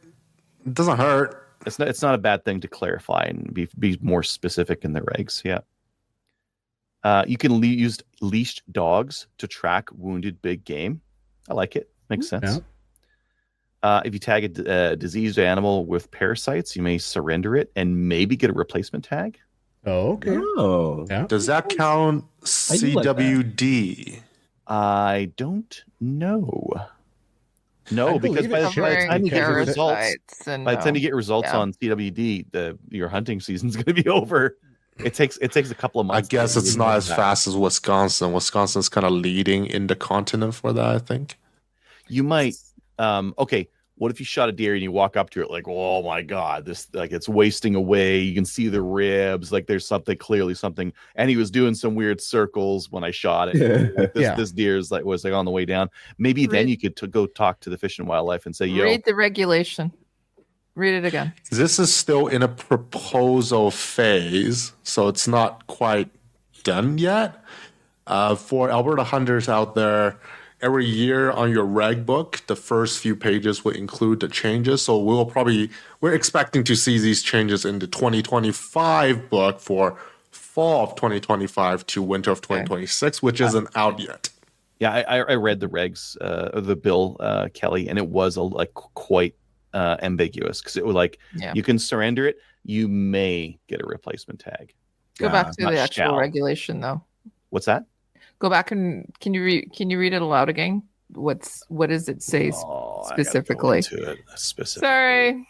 It doesn't hurt. It's not a bad thing to clarify and be more specific in the regs. Yeah. You can use leashed dogs to track wounded big game. I like it. Makes sense. Yeah. If you tag a diseased animal with parasites, you may surrender it and maybe get a replacement tag. Oh, okay. Oh, Yeah. Does that count CWD? I don't know. No, because by the time you get results, on CWD, your hunting season's going to be over. It takes a couple of months. I guess it's not as fast as Wisconsin. Wisconsin's kind of leading in the continent for that, I think. You might. Okay. What if you shot a deer and you walk up to it like, oh my God, this like it's wasting away. You can see the ribs, like there's clearly something. And he was doing some weird circles when I shot it. Like this deer's was on the way down. Maybe then you could go talk to the Fish and Wildlife and say, yo, read the regulation. Read it again. This is still in a proposal phase, so it's not quite done yet. For Alberta hunters out there, every year on your reg book, the first few pages will include the changes. So we're expecting to see these changes in the 2025 book for fall of 2025 to winter of 2026, which isn't out yet. Yeah, I read the regs of the bill, Kelly, and it was quite ambiguous because it was you can surrender it, you may get a replacement tag. Go back to the actual regulation, though. What's that? Go back and can you read it aloud again? What does it say specifically? Sorry.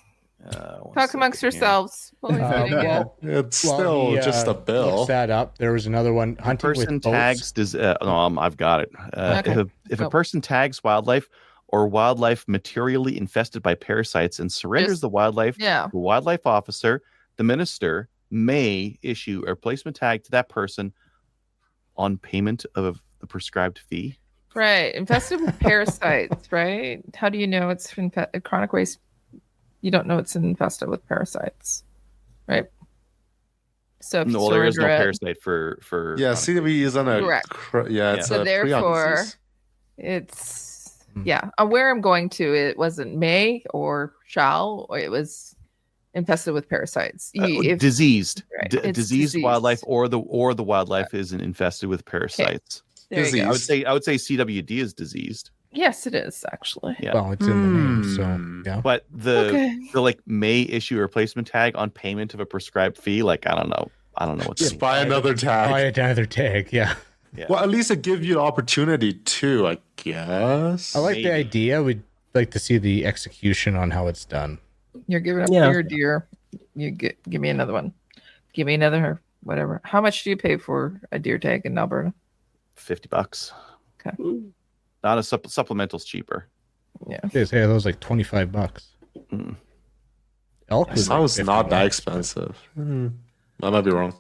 Talk amongst yourselves. It's still just a bill. Looks that up. There was another one. Hunting person with tags I've got it. If a person tags wildlife or wildlife materially infested by parasites and surrenders the wildlife to a wildlife officer, the minister may issue a replacement tag to that person on payment of the prescribed fee. Right. Infested with parasites, right? How do you know it's chronic waste? You don't know it's infested with parasites, right? So if there is no parasite for CWD is on a it's so a therefore it's where I'm going to, it wasn't may or shall, or it was infested with parasites. Diseased, diseased wildlife, or the wildlife is infested with parasites. Okay. I would say CWD is diseased. Yes, it is actually. Yeah. Well, it's in the name, so yeah. But the may issue a replacement tag on payment of a prescribed fee. Like I don't know what's just buy another tag. Buy another tag, yeah. Well, at least it gives you the opportunity too, I guess. I like the idea. We'd like to see the execution on how it's done. You're giving up your deer. Give me another one. Give me another whatever. How much do you pay for a deer tag in Alberta? $50. Okay. Not a supplemental's cheaper. Yeah. Those like $25. Elk sounds not that expensive. I might be wrong.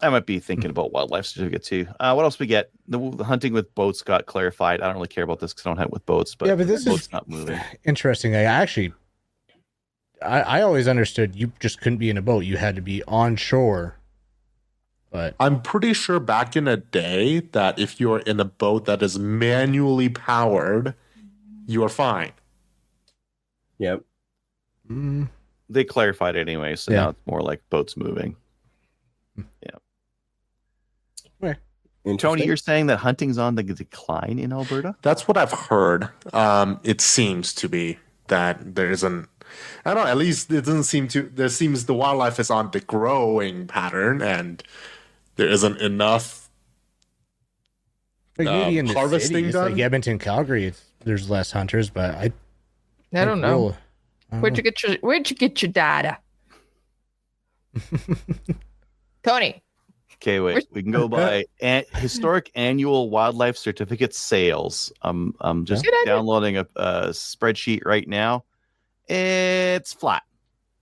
I might be thinking about wildlife certificate too. What else we get? The hunting with boats got clarified. I don't really care about this because I don't hunt with boats. But this boats is not moving. Interesting. I actually I always understood you just couldn't be in a boat. You had to be on shore. But I'm pretty sure back in the day that if you're in a boat that is manually powered, you are fine. Yep. They clarified it anyway, so now it's more like boats moving. Yeah. Okay. Tony, you're saying that hunting's on the decline in Alberta? That's what I've heard. It seems to be that there isn't. I don't know. At least it doesn't seem to. There seems the wildlife is on the growing pattern, and there isn't enough maybe in the harvesting cities, done. like Edmonton, Calgary, there's less hunters, but I don't know. Where'd you get your data? Tony. Okay, wait. We can go by historic annual wildlife certificate sales. I'm just downloading a spreadsheet right now. It's flat.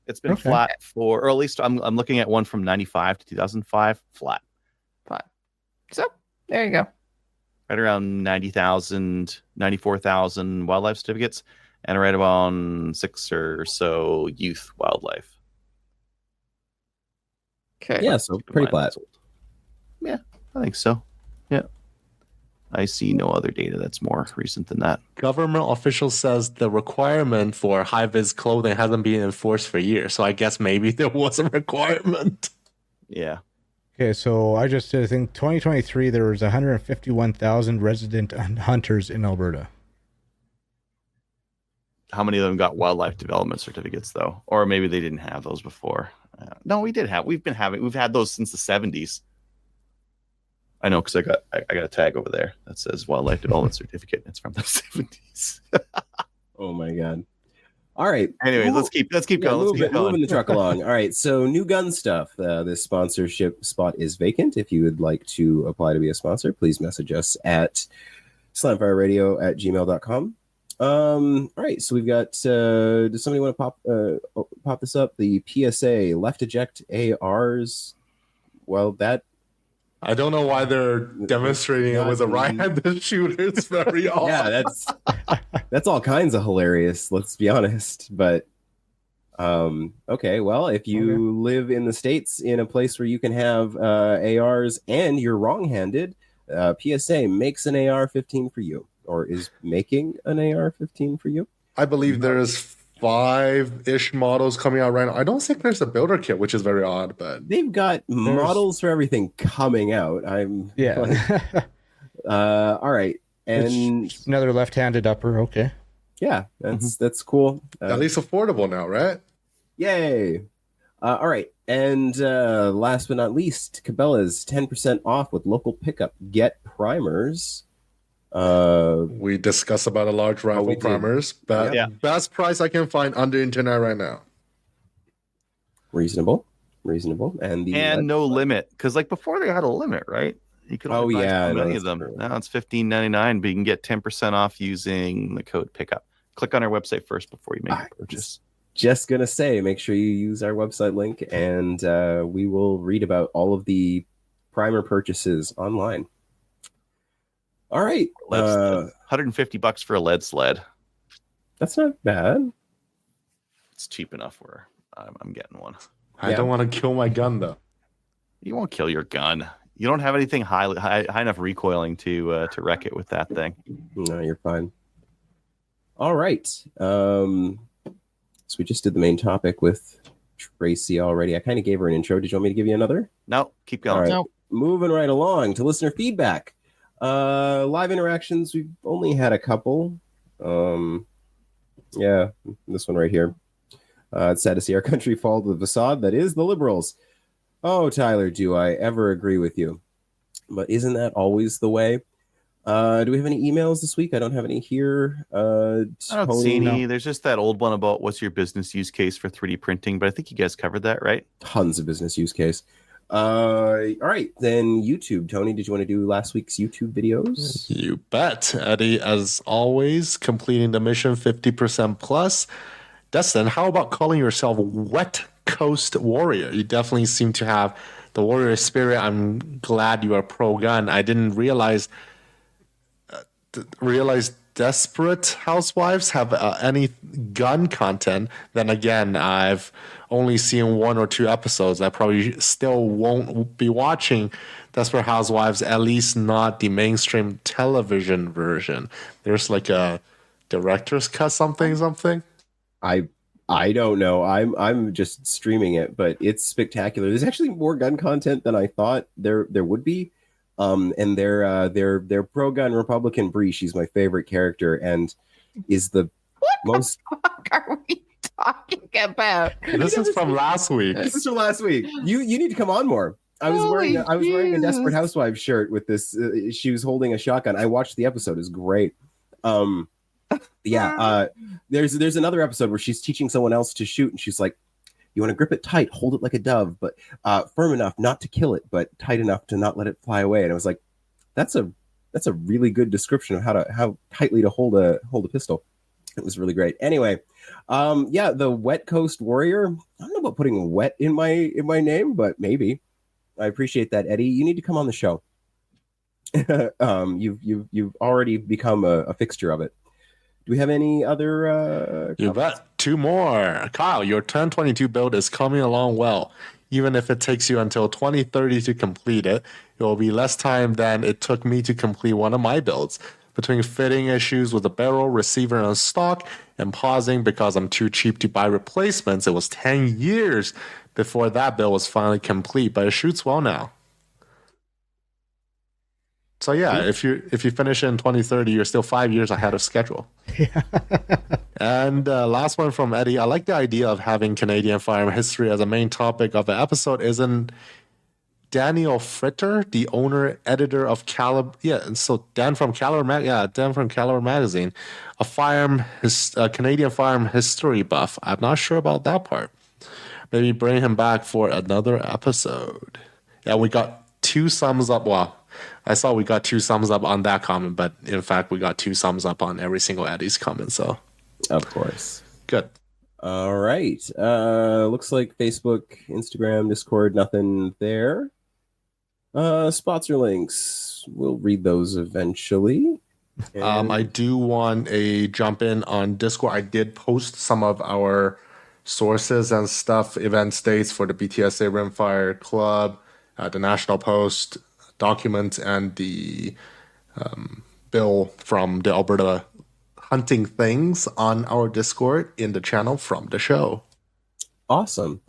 It's been flat or at least I'm looking at one from 95 to 2005. Flat. So there you go. Right around 90,000, 94,000 wildlife certificates, and right about 6 or so youth wildlife. Okay. Yeah, so pretty flat. Yeah, I think so. Yeah. I see no other data that's more recent than that. Government official says the requirement for high-vis clothing hasn't been enforced for years, so I guess maybe there was a requirement. Yeah. Okay, so I just did a thing. 2023, there was 151,000 resident hunters in Alberta. How many of them got wildlife development certificates, though? Or maybe they didn't have those before. No, we did have. We've had those since the 70s. I know because I got a tag over there that says wildlife development certificate. It's from the 70s. Oh my god. All right. Anyways, let's keep going. Let's keep going. Moving the truck along. All right. So new gun stuff. This sponsorship spot is vacant. If you would like to apply to be a sponsor, please message us at slamfireradio@gmail.com. All right. So we've got. Does somebody want to pop this up? The PSA left eject ARs. Well, that. I don't know why they're demonstrating it with a right-handed shooter. It's very odd. Yeah, that's all kinds of hilarious. Let's be honest. But okay, well, if you live in the States in a place where you can have ARs and you're wrong-handed, PSA makes an AR-15 for you, or is making an AR-15 for you. I believe there's 5-ish models coming out right now. I don't think there's a builder kit, which is very odd, but they've got models for everything coming out. All right, and it's another left-handed upper. Okay, yeah, that's cool. At least affordable now, right? Yay! All right, and last but not least, Cabela's 10% off with local pickup. Get primers. We discussed about a large rifle primers, but best price I can find on the internet right now. Reasonable, and no limit, because like before they had a limit, right? You could only buy so many of them. True. Now it's $15.99, but you can get 10% off using the code pickup. Click on our website first before you make a purchase. Just gonna say, make sure you use our website link, and we will read about all of the primer purchases online. All right, $150 for a lead sled. That's not bad. It's cheap enough where I'm getting one. I don't want to kill my gun though. You won't kill your gun. You don't have anything high enough recoiling to wreck it with that thing. No, you're fine. All right. So we just did the main topic with Tracey already. I kind of gave her an intro. Did you want me to give you another? No, keep going. All right. No. Moving right along to listener feedback. Live interactions, we've only had a couple. Yeah, this one right here. It's sad to see our country fall to the facade that is the liberals. Oh, Tyler, do I ever agree with you? But isn't that always the way? Do we have any emails this week? I don't have any here. I don't see any. There's just that old one about what's your business use case for 3D printing, but I think you guys covered that, right? Tons of business use case. All right, then YouTube. Tony, did you want to do last week's YouTube videos? You bet. Eddie, as always, completing the mission 50% plus. Dustin, how about calling yourself Wet Coast Warrior? You definitely seem to have the warrior spirit. I'm glad you are pro-gun. I didn't realize Desperate Housewives have any gun content, then again, I've only seen 1 or 2 episodes. I probably still won't be watching Desperate Housewives, at least not the mainstream television version. There's like a director's cut something. I don't know. I'm just streaming it, but it's spectacular. There's actually more gun content than I thought there would be. And their pro-gun Republican Bree, she's my favorite character and is the most. What the fuck are we talking about? This is from last week. This is from last week. You need to come on more. I was wearing a Desperate Housewives shirt with this. She was holding a shotgun. I watched the episode. It's great. There's another episode where she's teaching someone else to shoot, and she's like, "You want to grip it tight, hold it like a dove, but firm enough not to kill it, but tight enough to not let it fly away." And I was like, "That's a really good description of how tightly to hold a pistol." It was really great. Anyway, the Wet Coast Warrior. I don't know about putting wet in my name, but maybe. I appreciate that, Eddie. You need to come on the show. You've already become a fixture of it. Do we have any other? You bet. 2 more. Kyle, your 1022 build is coming along well. Even if it takes you until 2030 to complete it, it will be less time than it took me to complete one of my builds. Between fitting issues with the barrel, receiver, and stock, and pausing because I'm too cheap to buy replacements, it was 10 years before that build was finally complete, but it shoots well now. So yeah, if you finish in 2030, you're still 5 years ahead of schedule. Yeah. And last one from Eddie. I like the idea of having Canadian firearm history as a main topic of the episode. Isn't Daniel Fritter, the owner editor of Caliber? Yeah, and so Dan from Caliber magazine, a Canadian firearm history buff. I'm not sure about that part. Maybe bring him back for another episode. Yeah, we got 2 thumbs up. Well, I saw we got 2 thumbs up on that comment, but in fact, we got 2 thumbs up on every single Eddie's comment. So, of course, good. All right. Looks like Facebook, Instagram, Discord, nothing there. Spots or links. We'll read those eventually. I do want a jump in on Discord. I did post some of our sources and stuff, event dates for the BTSA Rimfire Club, the National Post document, and the bill from the Alberta Hunting Things on our Discord in the channel from the show. Awesome.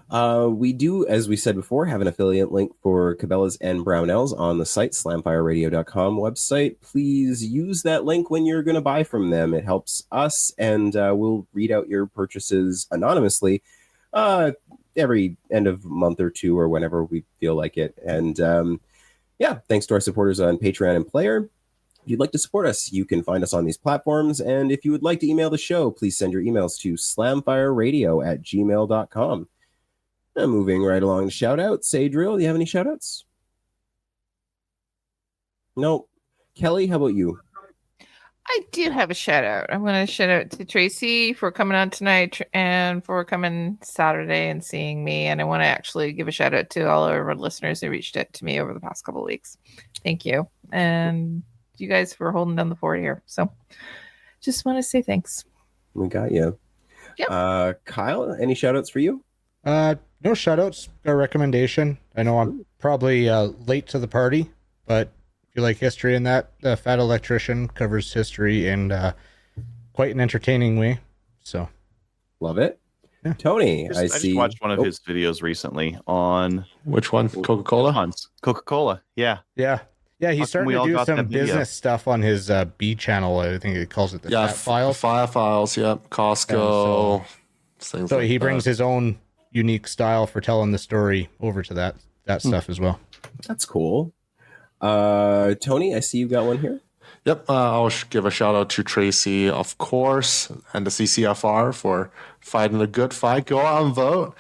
We do, as we said before, have an affiliate link for Cabela's and Brownells on the site, slamfireradio.com website. Please use that link when you're going to buy from them. It helps us, and we'll read out your purchases anonymously every end of month or 2 or whenever we feel like it. And thanks to our supporters on Patreon and Player. If you'd like to support us, you can find us on these platforms. And if you would like to email the show, please send your emails to slamfireradio@gmail.com. And moving right along to shout-outs. Adriel, do you have any shout-outs? No. Kelly, how about you? I do have a shout out. I'm going to shout out to Tracy for coming on tonight and for coming Saturday and seeing me. And I want to actually give a shout out to all of our listeners who reached out to me over the past couple of weeks. Thank you. And you guys for holding down the fort here. So just want to say thanks. We got you. Yep. Kyle, any shout-outs for you? No shout-outs. Got a recommendation. I know I'm probably late to the party, but if you like history and that, the Fat Electrician covers history in quite an entertaining way. So, love it. Yeah. Tony, I just watched one of his videos recently on which one? Coca-Cola? Coca-Cola. Yeah. Yeah. Yeah, he's starting to do some business stuff on his B channel. I think he calls it the Fat Files. Fat Files, yep. Costco. So he brings his own unique style for telling the story over to that stuff as well. That's cool. Tony, I see you got one here. Yep, I'll give a shout out to Tracy, of course, and the CCFR for fighting a good fight. Go out and vote.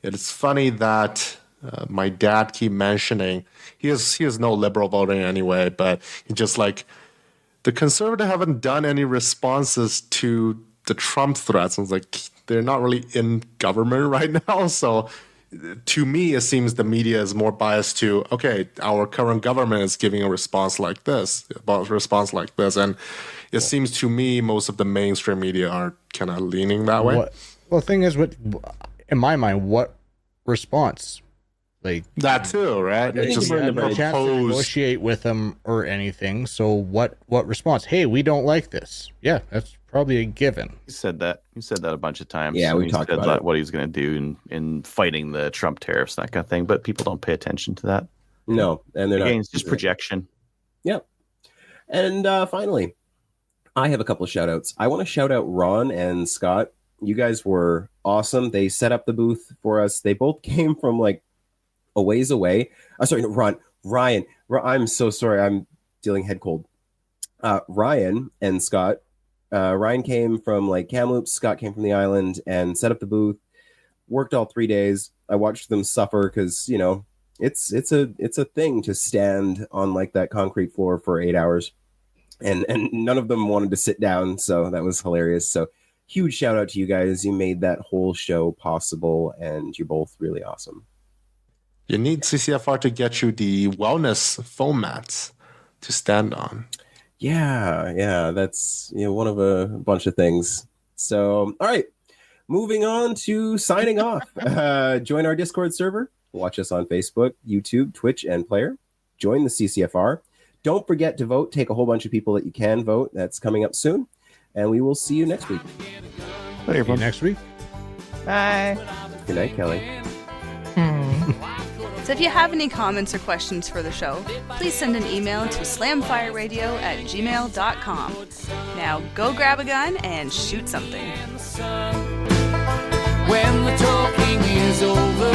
It's funny that my dad keep mentioning he has no liberal voting anyway, but he just like the conservative haven't done any responses to the Trump threats. I was like, they're not really in government right now, so to me, it seems the media is more biased to, okay, our current government is giving a response like this, and it seems to me most of the mainstream media are kind of leaning that way. Well, the thing is, in my mind, what response? Like that too, right? It's just we're in the a chance to negotiate with them or anything. So what response? Hey, we don't like this. Yeah, that's probably a given. He said that a bunch of times. Yeah, we He talked said about it. what he's going to do in fighting the Trump tariffs, that kind of thing. But people don't pay attention to that. No, and they're Again, not. it's just projection. Yep. And finally, I have a couple of shout outs. I want to shout out Ron and Scott. You guys were awesome. They set up the booth for us. They both came from like a ways away. Sorry, no, Ryan. I'm so sorry. I'm dealing head cold. Ryan and Scott. Ryan came from like Kamloops. Scott came from the island and set up the booth. Worked all 3 days. I watched them suffer because it's a thing to stand on like that concrete floor for 8 hours, and none of them wanted to sit down. So that was hilarious. So huge shout out to you guys. You made that whole show possible, and you're both really awesome. You need CCFR to get you the wellness foam mats to stand on. Yeah, that's one of a bunch of things. So, all right, moving on to signing off. Join our Discord server. Watch us on Facebook, YouTube, Twitch, and Player. Join the CCFR. Don't forget to vote. Take a whole bunch of people that you can vote. That's coming up soon. And we will see you next week. See you next week. Bye. Good night, Kelly. So if you have any comments or questions for the show, please send an email to slamfireradio@gmail.com. Now go grab a gun and shoot something. When the talking is over,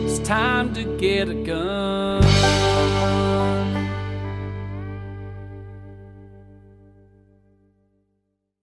it's time to get a gun.